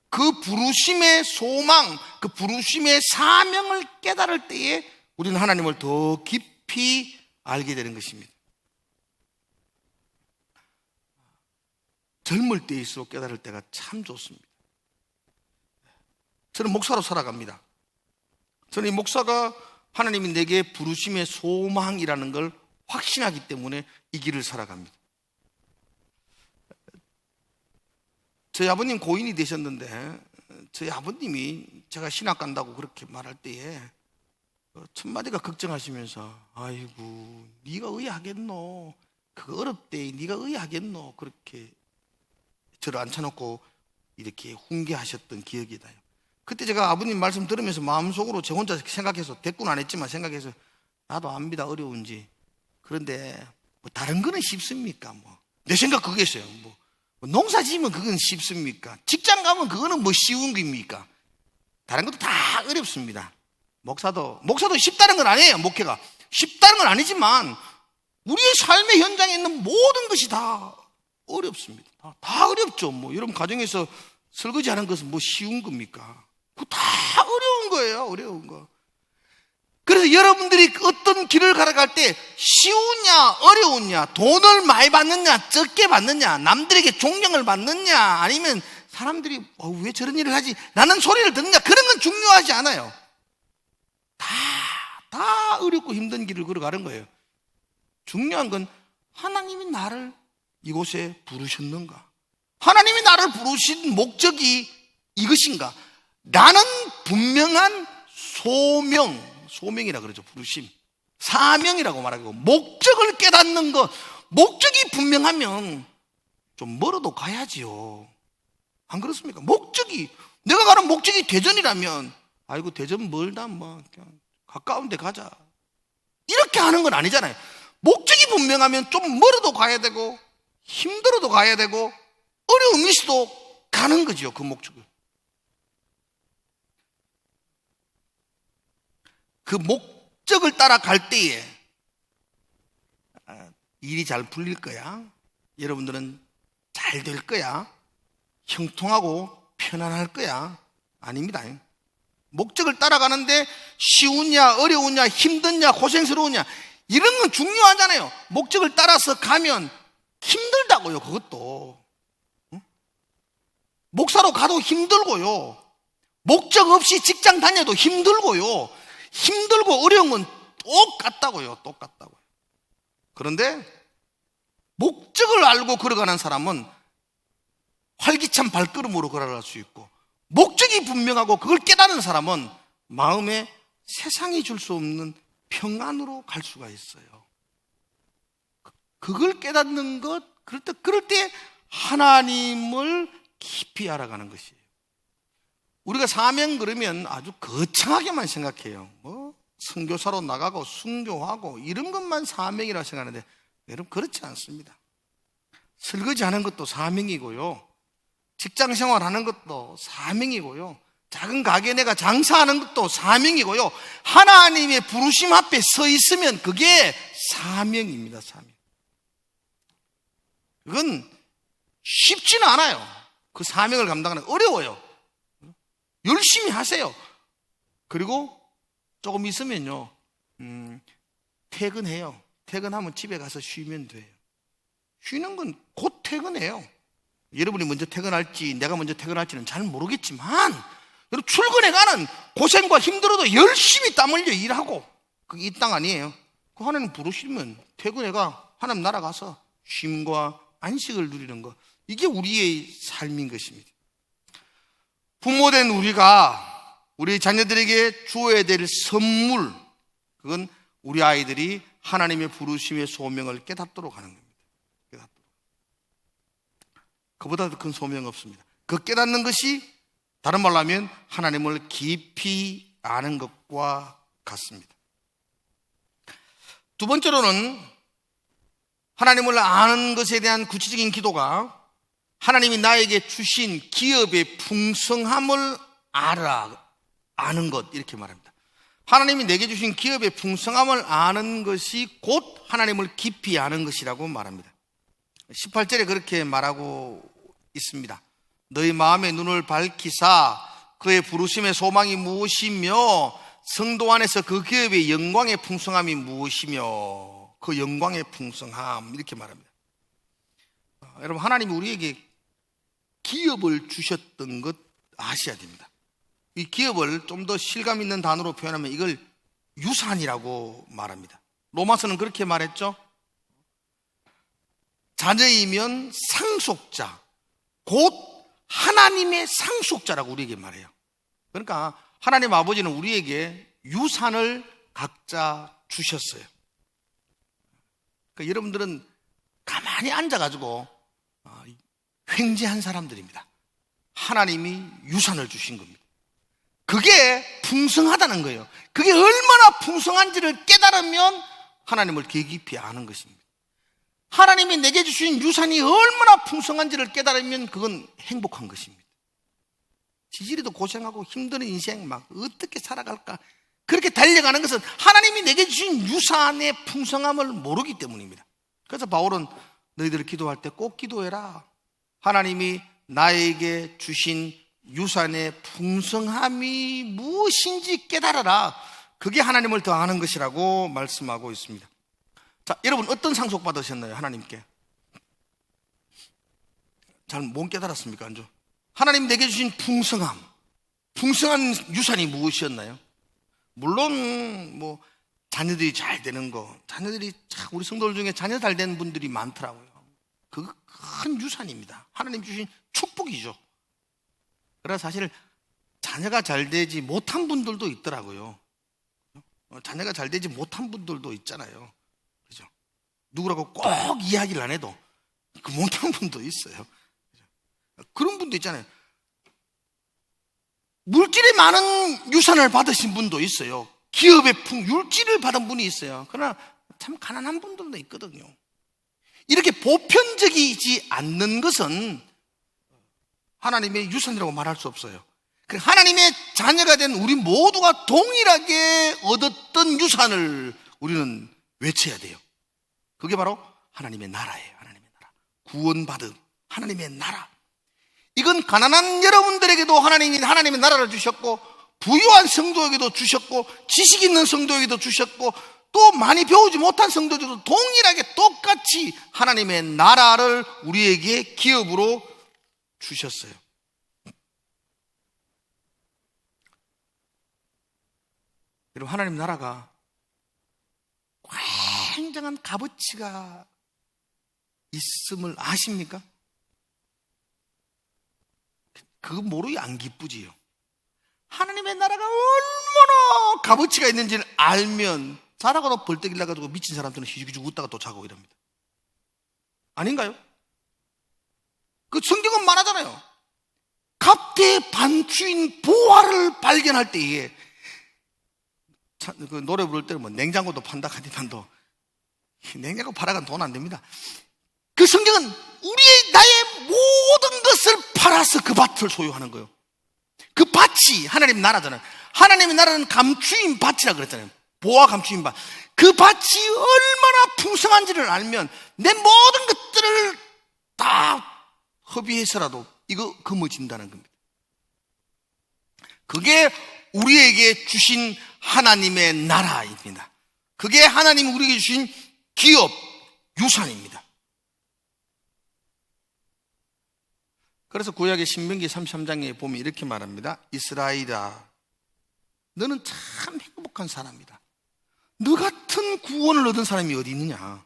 그 부르심의 소망, 그 부르심의 사명을 깨달을 때에 우리는 하나님을 더 깊이 알게 되는 것입니다. 젊을 때일수록 깨달을 때가 참 좋습니다. 저는 목사로 살아갑니다. 저는 이 목사가 하나님이 내게 부르심의 소망이라는 걸 확신하기 때문에 이 길을 살아갑니다. 저희 아버님 고인이 되셨는데 저희 아버님이 제가 신학 간다고 그렇게 말할 때에 첫마디가 걱정하시면서 아이고 네가 의하겠노, 그거 어렵대, 네가 의하겠노, 그렇게 저를 앉혀놓고 이렇게 훈계하셨던 기억이 나요. 그때 제가 아버님 말씀 들으면서 마음속으로 제 혼자 생각해서 대꾸는 안 했지만 생각해서 나도 압니다, 어려운지. 그런데 뭐 다른 거는 쉽습니까? 뭐 내 생각 그거였어요. 뭐 농사 지으면 그건 쉽습니까? 직장 가면 그거는 뭐 쉬운 겁니까? 다른 것도 다 어렵습니다. 목사도 쉽다는 건 아니에요. 목회가 쉽다는 건 아니지만 우리의 삶의 현장에 있는 모든 것이 다 어렵습니다. 다 어렵죠. 뭐 여러분 가정에서 설거지 하는 것은 뭐 쉬운 겁니까? 그거 다 어려운 거예요. 어려운 거. 그래서 여러분들이 어떤 길을 걸어갈 때 쉬우냐 어려우냐, 돈을 많이 받느냐 적게 받느냐, 남들에게 존경을 받느냐, 아니면 사람들이 왜 저런 일을 하지? 라는 소리를 듣느냐, 그런 건 중요하지 않아요. 다 어렵고 힘든 길을 걸어가는 거예요. 중요한 건 하나님이 나를 이곳에 부르셨는가? 하나님이 나를 부르신 목적이 이것인가? 나는 분명한 소명이라 그러죠. 부르심. 사명이라고 말하고, 목적을 깨닫는 것. 목적이 분명하면 좀 멀어도 가야지요. 안 그렇습니까? 내가 가는 목적이 대전이라면 아이고 대전 멀다, 뭐 그냥 가까운 데 가자, 이렇게 하는 건 아니잖아요. 목적이 분명하면 좀 멀어도 가야 되고 힘들어도 가야 되고 어려움이 있어도 가는 거죠. 그 목적을. 그 목적을 따라 갈 때에 일이 잘 풀릴 거야, 여러분들은 잘 될 거야, 형통하고 편안할 거야. 아닙니다. 목적을 따라가는데 쉬우냐 어려우냐 힘드냐 고생스러우냐 이런 건 중요하잖아요. 목적을 따라서 가면 힘들다고요. 그것도 목사로 가도 힘들고요, 목적 없이 직장 다녀도 힘들고요, 힘들고 어려운 건 똑같다고요. 그런데 목적을 알고 걸어가는 사람은 활기찬 발걸음으로 걸어갈 수 있고, 목적이 분명하고 그걸 깨닫는 사람은 마음에 세상이 줄 수 없는 평안으로 갈 수가 있어요. 그걸 깨닫는 것, 그럴 때 하나님을 깊이 알아가는 것이에요. 우리가 사명 그러면 아주 거창하게만 생각해요. 뭐 선교사로 나가고 순교하고 이런 것만 사명이라고 생각하는데 여러분 그렇지 않습니다. 설거지하는 것도 사명이고요, 직장 생활하는 것도 사명이고요, 작은 가게 내가 장사하는 것도 사명이고요, 하나님의 부르심 앞에 서 있으면 그게 사명입니다. 사명. 그건 쉽지는 않아요. 그 사명을 감당하는 거 어려워요. 열심히 하세요. 그리고 조금 있으면요 퇴근해요. 퇴근하면 집에 가서 쉬면 돼요. 쉬는 건 곧 퇴근해요. 여러분이 먼저 퇴근할지 내가 먼저 퇴근할지는 잘 모르겠지만 여러분 출근해가는 고생과 힘들어도 열심히 땀 흘려 일하고 그게 이 땅 아니에요. 그 하나님 부르시면 퇴근해가 하나님 나라 가서 쉼과 안식을 누리는 것, 이게 우리의 삶인 것입니다. 부모된 우리가 우리 자녀들에게 주어야 될 선물, 그건 우리 아이들이 하나님의 부르심의 소명을 깨닫도록 하는 겁니다. 그보다 더 큰 소명 없습니다. 그 깨닫는 것이 다른 말로 하면 하나님을 깊이 아는 것과 같습니다. 두 번째로는 하나님을 아는 것에 대한 구체적인 기도가 하나님이 나에게 주신 기업의 풍성함을 아는 것, 이렇게 말합니다. 하나님이 내게 주신 기업의 풍성함을 아는 것이 곧 하나님을 깊이 아는 것이라고 말합니다. 18절에 그렇게 말하고 있습니다. 너희 마음의 눈을 밝히사 그의 부르심의 소망이 무엇이며 성도 안에서 그 기업의 영광의 풍성함이 무엇이며, 그 영광의 풍성함, 이렇게 말합니다. 여러분, 하나님이 우리에게 기업을 주셨던 것 아셔야 됩니다. 이 기업을 좀 더 실감 있는 단어로 표현하면 이걸 유산이라고 말합니다. 로마서는 그렇게 말했죠. 자녀이면 상속자, 곧 하나님의 상속자라고 우리에게 말해요. 그러니까 하나님 아버지는 우리에게 유산을 각자 주셨어요. 그러니까 여러분들은 가만히 앉아가지고 횡재한 사람들입니다. 하나님이 유산을 주신 겁니다. 그게 풍성하다는 거예요. 그게 얼마나 풍성한지를 깨달으면 하나님을 깊이 아는 것입니다. 하나님이 내게 주신 유산이 얼마나 풍성한지를 깨달으면 그건 행복한 것입니다. 지지리도 고생하고 힘든 인생 막 어떻게 살아갈까 그렇게 달려가는 것은 하나님이 내게 주신 유산의 풍성함을 모르기 때문입니다. 그래서 바울은 너희들 기도할 때 꼭 기도해라. 하나님이 나에게 주신 유산의 풍성함이 무엇인지 깨달아라. 그게 하나님을 더 아는 것이라고 말씀하고 있습니다. 자, 여러분 어떤 상속 받으셨나요? 하나님께 잘 못 깨달았습니까? 안죠? 하나님 내게 주신 풍성함, 풍성한 유산이 무엇이었나요? 물론 뭐 자녀들이 잘 되는 거, 자녀들이 참 우리 성도들 중에 자녀 잘 된 분들이 많더라고요. 그거 큰 유산입니다. 하나님 주신 축복이죠. 그래서 사실 자녀가 잘 되지 못한 분들도 있더라고요. 자녀가 잘 되지 못한 분들도 있잖아요. 그죠? 누구라고 꼭 이야기를 안 해도 그 못한 분도 있어요. 그런 분도 있잖아요. 물질이 많은 유산을 받으신 분도 있어요. 기업의 율지를 받은 분이 있어요. 그러나 참 가난한 분들도 있거든요. 이렇게 보편적이지 않는 것은 하나님의 유산이라고 말할 수 없어요. 하나님의 자녀가 된 우리 모두가 동일하게 얻었던 유산을 우리는 외쳐야 돼요. 그게 바로 하나님의 나라예요. 하나님의 나라. 구원받은 하나님의 나라. 이건 가난한 여러분들에게도 하나님이 하나님의 나라를 주셨고, 부유한 성도에게도 주셨고, 지식 있는 성도에게도 주셨고, 또 많이 배우지 못한 성도들도 동일하게 똑같이 하나님의 나라를 우리에게 기업으로 주셨어요. 여러분, 하나님 나라가 굉장한 값어치가 있음을 아십니까? 그거 모르게 안 기쁘지요. 하나님의 나라가 얼마나 값어치가 있는지를 알면 자다가도 벌떡 일어나가지고 미친 사람들은 희죽희죽 웃다가 또 자고 이럽니다. 아닌가요? 그 성경은 말하잖아요. 갑대의 반주인 보화를 발견할 때에, 그 노래 부를 때는 뭐 냉장고도 판다 하니만도 냉장고 팔아간 돈 안 됩니다. 그 성경은 나의 모든 것을 팔아서 그 밭을 소유하는 거예요. 그 밭이 하나님 나라잖아요. 하나님의 나라는 감추인 밭이라 그랬잖아요. 보화 감추인 밭. 그 밭이 얼마나 풍성한지를 알면 내 모든 것들을 다 허비해서라도 이거 거머쥔다는 겁니다. 그게 우리에게 주신 하나님의 나라입니다. 그게 하나님 우리에게 주신 기업, 유산입니다. 그래서 구약의 신명기 33장에 보면 이렇게 말합니다. 이스라엘아, 너는 참 행복한 사람이다. 너 같은 구원을 얻은 사람이 어디 있느냐?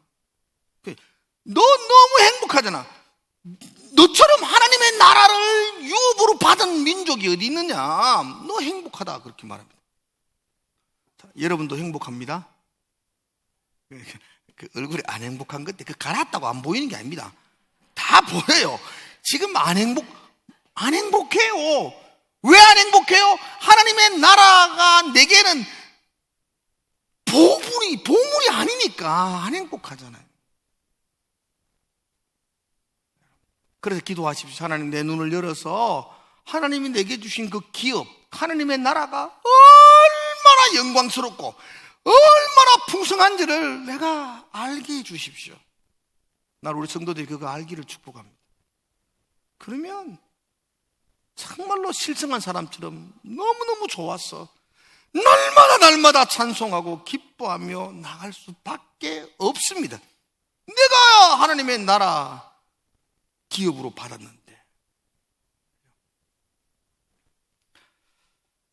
너 너무 행복하잖아. 너처럼 하나님의 나라를 유업으로 받은 민족이 어디 있느냐? 너 행복하다, 그렇게 말합니다. 자, 여러분도 행복합니다. 그 얼굴이 안 행복한 건데 그 갈았다고 안 보이는 게 아닙니다. 다 보여요. 지금 안 행복해요. 왜 안 행복해요? 하나님의 나라가 내게는 보물이 아니니까 안 행복하잖아요. 그래서 기도하십시오. 하나님, 내 눈을 열어서 하나님이 내게 주신 그 기업, 하나님의 나라가 얼마나 영광스럽고 얼마나 풍성한지를 내가 알게 해주십시오. 날 우리 성도들이 그거 알기를 축복합니다. 그러면 정말로 실성한 사람처럼 너무너무 좋았어. 날마다 찬송하고 기뻐하며 나갈 수밖에 없습니다. 내가 하나님의 나라 기업으로 받았는데.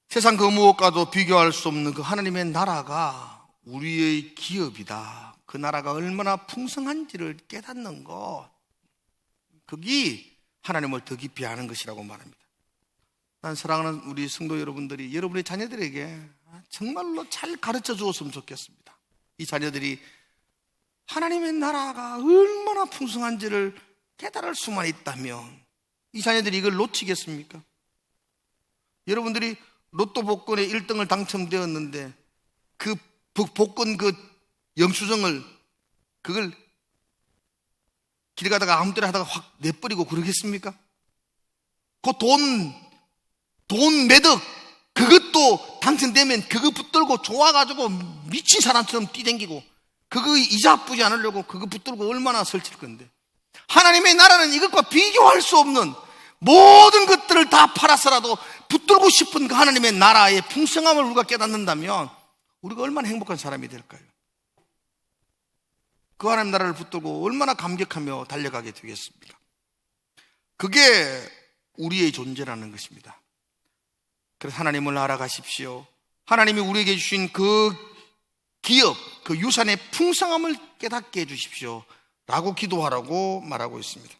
세상 그 무엇과도 비교할 수 없는 그 하나님의 나라가 우리의 기업이다. 그 나라가 얼마나 풍성한지를 깨닫는 것, 그게 하나님을 더 깊이 아는 것이라고 말합니다. 난 사랑하는 우리 성도 여러분들이 여러분의 자녀들에게 정말로 잘 가르쳐 주었으면 좋겠습니다. 이 자녀들이 하나님의 나라가 얼마나 풍성한지를 깨달을 수만 있다면 이 자녀들이 이걸 놓치겠습니까? 여러분들이 로또 복권에 1등을 당첨되었는데 그 복권 그 영수증을 그걸 길 가다가 아무 때나 하다가 확 내버리고 그러겠습니까? 그 돈 매덕 그것도 당첨되면 그거 붙들고 좋아가지고 미친 사람처럼 뛰댕기고 그거 이자 뿌지 않으려고 그거 붙들고 얼마나 설칠 건데, 하나님의 나라는 이것과 비교할 수 없는 모든 것들을 다 팔아서라도 붙들고 싶은 그 하나님의 나라의 풍성함을 우리가 깨닫는다면 우리가 얼마나 행복한 사람이 될까요? 그 하나님 나라를 붙들고 얼마나 감격하며 달려가게 되겠습니까? 그게 우리의 존재라는 것입니다. 그래서 하나님을 알아가십시오. 하나님이 우리에게 주신 그 기업, 그 유산의 풍성함을 깨닫게 해주십시오 라고 기도하라고 말하고 있습니다.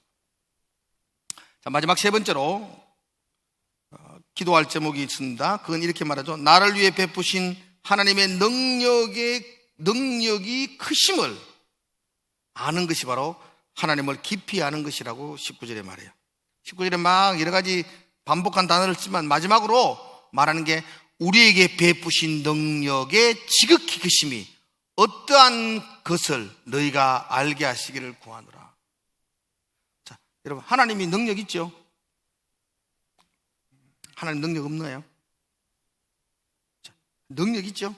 자, 마지막 세 번째로 기도할 제목이 있습니다. 그건 이렇게 말하죠. 나를 위해 베푸신 하나님의 능력이 크심을 아는 것이 바로 하나님을 깊이 아는 것이라고 19절에 말해요. 19절에 막 여러 가지 반복한 단어를 쓰지만 마지막으로 말하는 게 우리에게 베푸신 능력의 지극히 크심이 어떠한 것을 너희가 알게 하시기를 구하노라. 자, 여러분, 하나님이 능력 있죠? 하나님 능력 없나요? 자, 능력 있죠?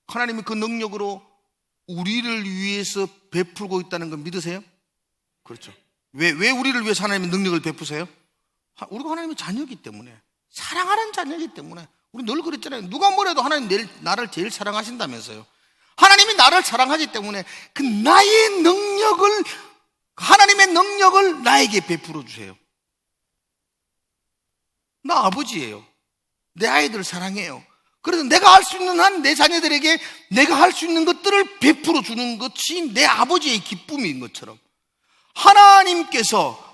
하나님이 그 능력으로 우리를 위해서 베풀고 있다는 걸 믿으세요? 그렇죠. 왜 우리를 위해서 하나님의 능력을 베푸세요? 우리가 하나님의 자녀이기 때문에, 사랑하는 자녀이기 때문에. 우리 늘 그랬잖아요. 누가 뭐래도 하나님 나를 제일 사랑하신다면서요. 하나님이 나를 사랑하기 때문에 그 나의 능력을, 하나님의 능력을 나에게 베풀어 주세요. 나 아버지예요. 내 아이들 사랑해요. 그래서 내가 할 수 있는 한 내 자녀들에게 내가 할 수 있는 것들을 베풀어 주는 것이 내 아버지의 기쁨인 것처럼 하나님께서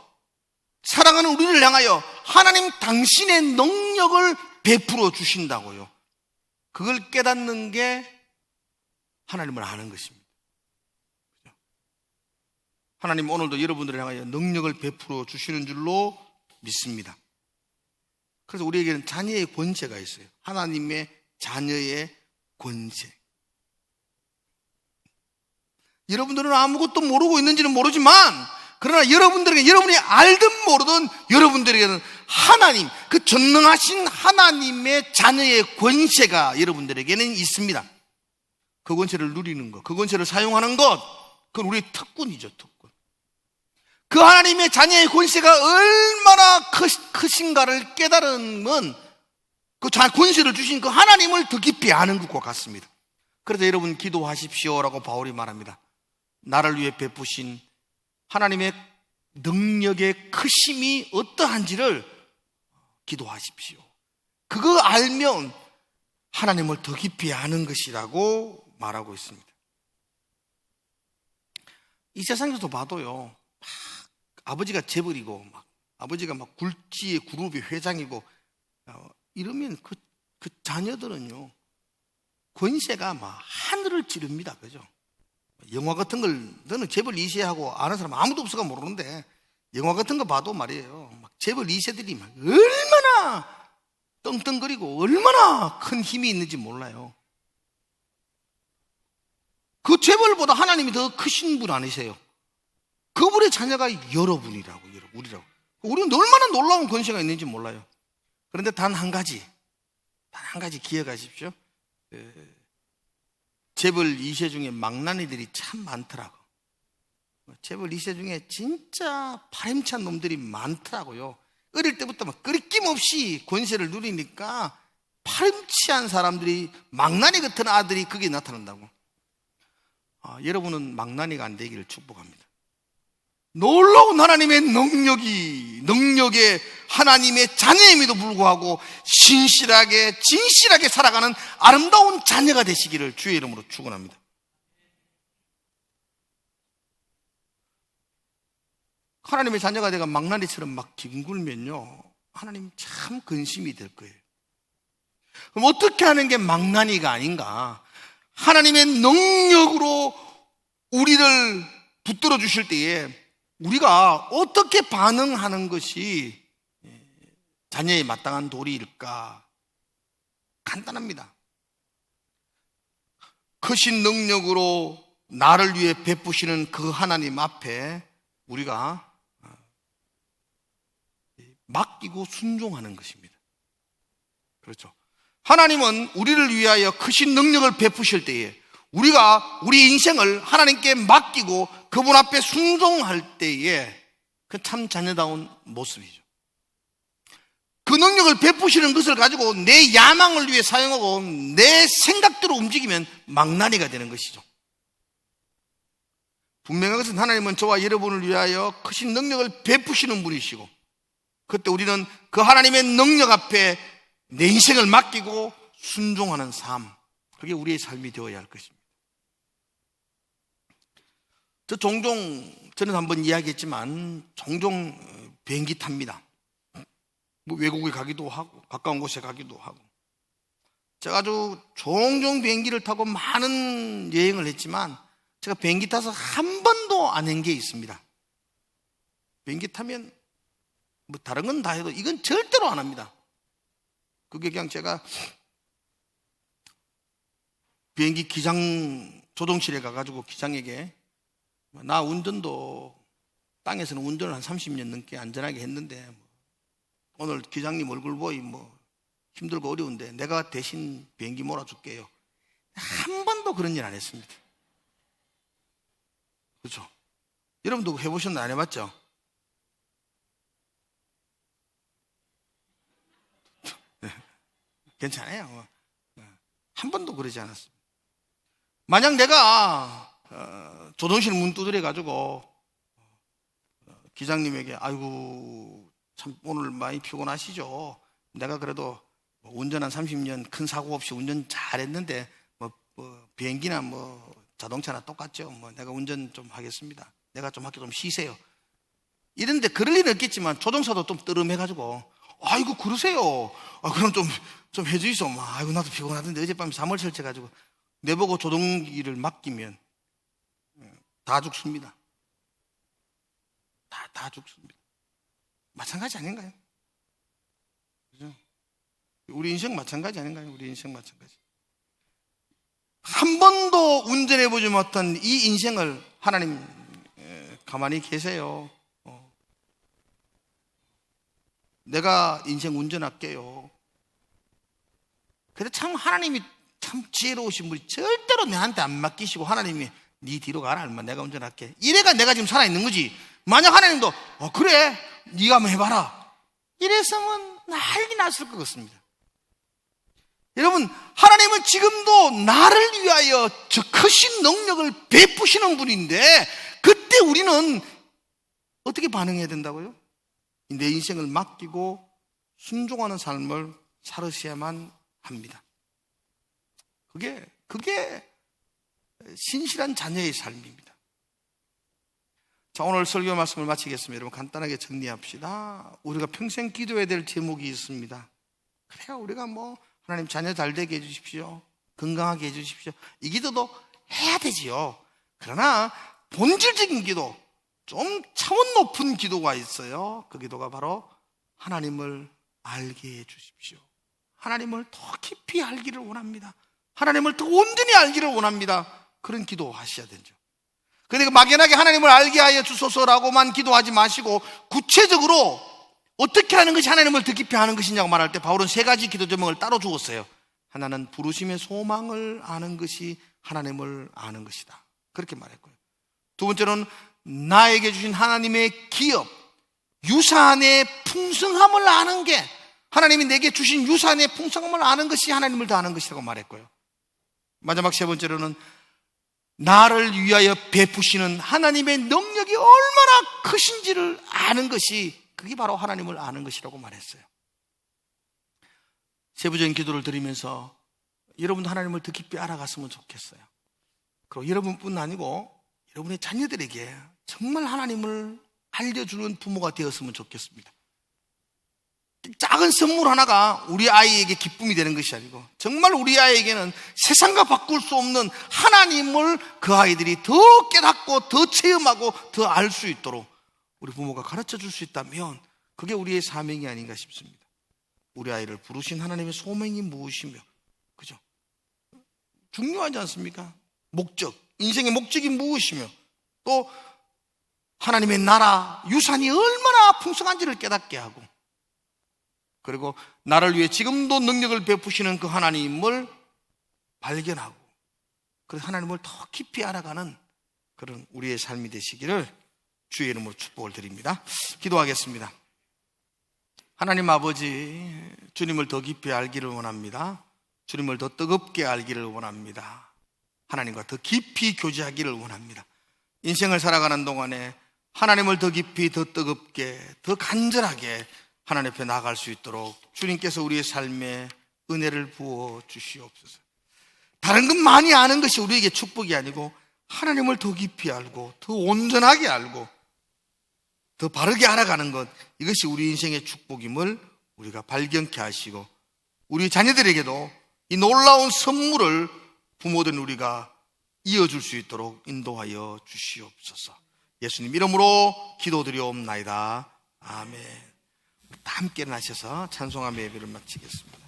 사랑하는 우리를 향하여 하나님 당신의 능력을 베풀어 주신다고요. 그걸 깨닫는 게 하나님을 아는 것입니다. 하나님 오늘도 여러분들을 향하여 능력을 베풀어 주시는 줄로 믿습니다. 그래서 우리에게는 자녀의 권세가 있어요. 하나님의 자녀의 권세. 여러분들은 아무것도 모르고 있는지는 모르지만, 그러나 여러분들에게, 여러분이 알든 모르든 여러분들에게는 하나님, 그 전능하신 하나님의 자녀의 권세가 여러분들에게는 있습니다. 그 권세를 누리는 것, 그 권세를 사용하는 것, 그건 우리의 특권이죠, 특권. 그 하나님의 자녀의 권세가 얼마나 크신가를 깨달으면 그 권세를 주신 그 하나님을 더 깊이 아는 것과 같습니다. 그래서 여러분 기도하십시오라고 바울이 말합니다. 나를 위해 베푸신 하나님의 능력의 크심이 어떠한지를 기도하십시오. 그거 알면 하나님을 더 깊이 아는 것이라고 말하고 있습니다. 이 세상에서도 봐도요, 아버지가 재벌이고 아버지가 굴지의 그룹의 회장이고 이러면 그 자녀들은요, 권세가 하늘을 찌릅니다. 그죠? 영화 같은 걸 너는 재벌 2세하고 아는 사람 아무도 없어가 모르는데, 영화 같은 거 봐도 말이에요, 재벌 2세들이 얼마나 떵떵거리고 얼마나 큰 힘이 있는지 몰라요. 그 재벌보다 하나님이 더 크신 분 아니세요? 그분의 자녀가 여러분이라고, 우리라고. 우리는 얼마나 놀라운 권세가 있는지 몰라요. 그런데 단 한 가지 기억하십시오. 재벌 2세 중에 망나니들이 참 많더라고. 재벌 2세 중에 진짜 파렴치한 놈들이 많더라고요. 어릴 때부터 끄리낌 없이 권세를 누리니까 파렴치한 사람들이, 망나니 같은 아들이 거기에 나타난다고. 여러분은 망나니가 안 되기를 축복합니다. 놀라운 하나님의 능력에 하나님의 자녀임에도 불구하고 진실하게 살아가는 아름다운 자녀가 되시기를 주의 이름으로 축원합니다. 하나님의 자녀가 되가 망나니처럼 뒹굴면요, 하나님 참 근심이 될 거예요. 그럼 어떻게 하는 게 망나니가 아닌가? 하나님의 능력으로 우리를 붙들어 주실 때에 우리가 어떻게 반응하는 것이 자녀에 마땅한 도리일까? 간단합니다. 크신 능력으로 나를 위해 베푸시는 그 하나님 앞에 우리가 맡기고 순종하는 것입니다. 그렇죠. 하나님은 우리를 위하여 크신 능력을 베푸실 때에 우리가 우리 인생을 하나님께 맡기고 그분 앞에 순종할 때에 그 참 자녀다운 모습이죠. 그 능력을 베푸시는 것을 가지고 내 야망을 위해 사용하고 내 생각대로 움직이면 망나니가 되는 것이죠. 분명한 것은 하나님은 저와 여러분을 위하여 크신 능력을 베푸시는 분이시고, 그때 우리는 그 하나님의 능력 앞에 내 인생을 맡기고 순종하는 삶, 그게 우리의 삶이 되어야 할 것입니다. 저는 한번 이야기했지만 종종 비행기 탑니다. 외국에 가기도 하고 가까운 곳에 가기도 하고. 제가 아주 종종 비행기를 타고 많은 여행을 했지만 제가 비행기 타서 한 번도 안 한 게 있습니다. 비행기 타면 다른 건 다 해도 이건 절대로 안 합니다. 그게 그냥 제가 비행기 기장 조종실에 가가지고 기장에게 나 운전도 땅에서는 운전을 한 30년 넘게 안전하게 했는데 오늘 기장님 얼굴 보이 힘들고 어려운데 내가 대신 비행기 몰아줄게요. 한 번도 그런 일 안 했습니다. 그렇죠? 여러분도 해보셨나? 안 해봤죠? 괜찮아요. 한 번도 그러지 않았습니다. 만약 내가 조종실 문 두드려가지고 기장님에게 아이고 참 오늘 많이 피곤하시죠? 내가 그래도 운전 한 30년 큰 사고 없이 운전 잘했는데 비행기나 자동차나 똑같죠. 내가 운전 좀 하겠습니다. 내가 좀 학교 좀 쉬세요. 이런데 그럴 일은 없겠지만 조종사도 좀 뜨름해가지고 아이고 그러세요. 그럼 좀 해주이소. 아이고 나도 피곤하던데 어젯밤에 잠을 설쳐가지고 내보고 조종기를 맡기면 다 죽습니다. 다 죽습니다. 마찬가지 아닌가요? 그죠? 우리 인생 마찬가지 아닌가요? 우리 인생 마찬가지. 한 번도 운전해보지 못한 이 인생을 하나님 가만히 계세요. 내가 인생 운전할게요. 근데 참 하나님이 참 지혜로우신 분이 절대로 내한테 안 맡기시고 하나님이 네 뒤로 가라 얼마 내가 운전할게. 이래가 내가 지금 살아있는 거지. 만약 하나님도 그래 네가 한번 해봐라 이랬으면 난리 났을 것 같습니다. 여러분 하나님은 지금도 나를 위하여 저 크신 능력을 베푸시는 분인데 그때 우리는 어떻게 반응해야 된다고요? 내 인생을 맡기고 순종하는 삶을 살으셔야만 합니다. 그게 신실한 자녀의 삶입니다. 자, 오늘 설교 말씀을 마치겠습니다. 여러분 간단하게 정리합시다. 우리가 평생 기도해야 될 제목이 있습니다. 그래요. 우리가 하나님 자녀 잘 되게 해주십시오. 건강하게 해주십시오. 이 기도도 해야 되지요. 그러나 본질적인 기도, 좀 차원 높은 기도가 있어요. 그 기도가 바로 하나님을 알게 해주십시오. 하나님을 더 깊이 알기를 원합니다. 하나님을 더 온전히 알기를 원합니다. 그런 기도 하셔야 되죠. 그러니까 막연하게 하나님을 알게 하여 주소서라고만 기도하지 마시고 구체적으로 어떻게 하는 것이 하나님을 더 깊이 아는 것이냐고 말할 때 바울은 3가지 기도 제목을 따로 주었어요. 하나는 부르심의 소망을 아는 것이 하나님을 아는 것이다. 그렇게 말했고요. 두 번째로는 나에게 주신 하나님의 기업, 유산의 풍성함을 아는 게, 하나님이 내게 주신 유산의 풍성함을 아는 것이 하나님을 더 아는 것이라고 말했고요. 마지막 3번째로는 나를 위하여 베푸시는 하나님의 능력이 얼마나 크신지를 아는 것이, 그게 바로 하나님을 아는 것이라고 말했어요. 세부적인 기도를 드리면서 여러분도 하나님을 더 깊이 알아갔으면 좋겠어요. 그리고 여러분뿐 아니고 여러분의 자녀들에게 정말 하나님을 알려주는 부모가 되었으면 좋겠습니다. 작은 선물 하나가 우리 아이에게 기쁨이 되는 것이 아니고 정말 우리 아이에게는 세상과 바꿀 수 없는 하나님을 그 아이들이 더 깨닫고 더 체험하고 더 알 수 있도록 우리 부모가 가르쳐 줄 수 있다면 그게 우리의 사명이 아닌가 싶습니다. 우리 아이를 부르신 하나님의 소명이 무엇이며, 그죠? 중요하지 않습니까? 목적, 인생의 목적이 무엇이며, 또 하나님의 나라, 유산이 얼마나 풍성한지를 깨닫게 하고, 그리고 나를 위해 지금도 능력을 베푸시는 그 하나님을 발견하고, 그래서 하나님을 더 깊이 알아가는 그런 우리의 삶이 되시기를 주의 이름으로 축복을 드립니다. 기도하겠습니다. 하나님 아버지, 주님을 더 깊이 알기를 원합니다. 주님을 더 뜨겁게 알기를 원합니다. 하나님과 더 깊이 교제하기를 원합니다. 인생을 살아가는 동안에 하나님을 더 깊이, 더 뜨겁게, 더 간절하게 하나님 앞에 나아갈 수 있도록 주님께서 우리의 삶에 은혜를 부어 주시옵소서. 다른 것 많이 아는 것이 우리에게 축복이 아니고 하나님을 더 깊이 알고 더 온전하게 알고 더 바르게 알아가는 것, 이것이 우리 인생의 축복임을 우리가 발견케 하시고 우리 자녀들에게도 이 놀라운 선물을 부모된 우리가 이어줄 수 있도록 인도하여 주시옵소서. 예수님 이름으로 기도드리옵나이다. 아멘. 다 함께 일어나셔서 찬송하며 예배를 마치겠습니다.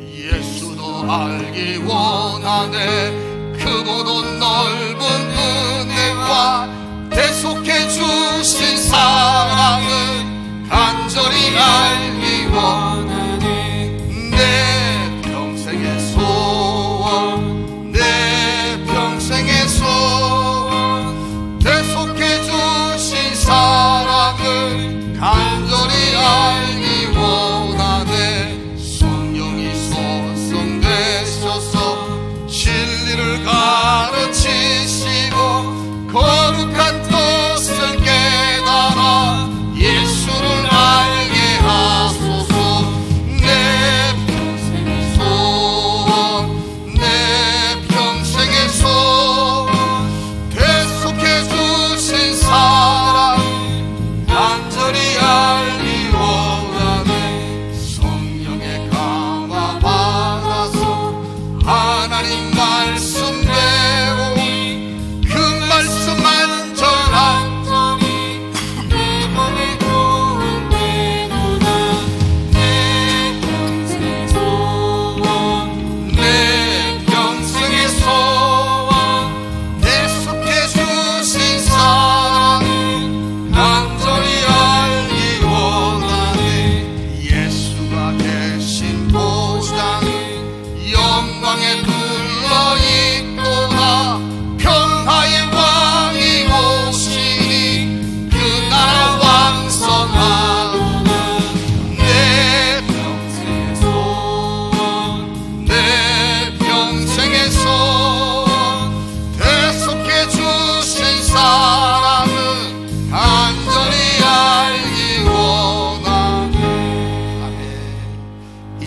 예수도 알기 원하네. 크고도 넓은 은혜와 대속해 주신 사랑을 간절히 알기 원하네. 내 평생의 소원, 내 평생의 소원, 대속해 주신 사랑을 간절히 알기 원하네. 성령이 소성되셔서 진리를 가르치시고 거룩한 뜻을 깨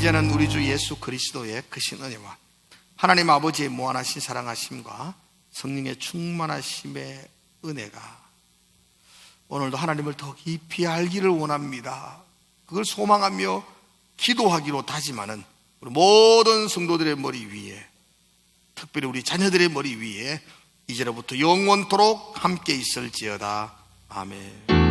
이제는 우리 주 예수 그리스도의 크신 은혜와 하나님 아버지의 무한하신 사랑하심과 성령의 충만하심의 은혜가 오늘도 하나님을 더 깊이 알기를 원합니다. 그걸 소망하며 기도하기로 다짐하는 우리 모든 성도들의 머리 위에, 특별히 우리 자녀들의 머리 위에 이제로부터 영원토록 함께 있을지어다. 아멘.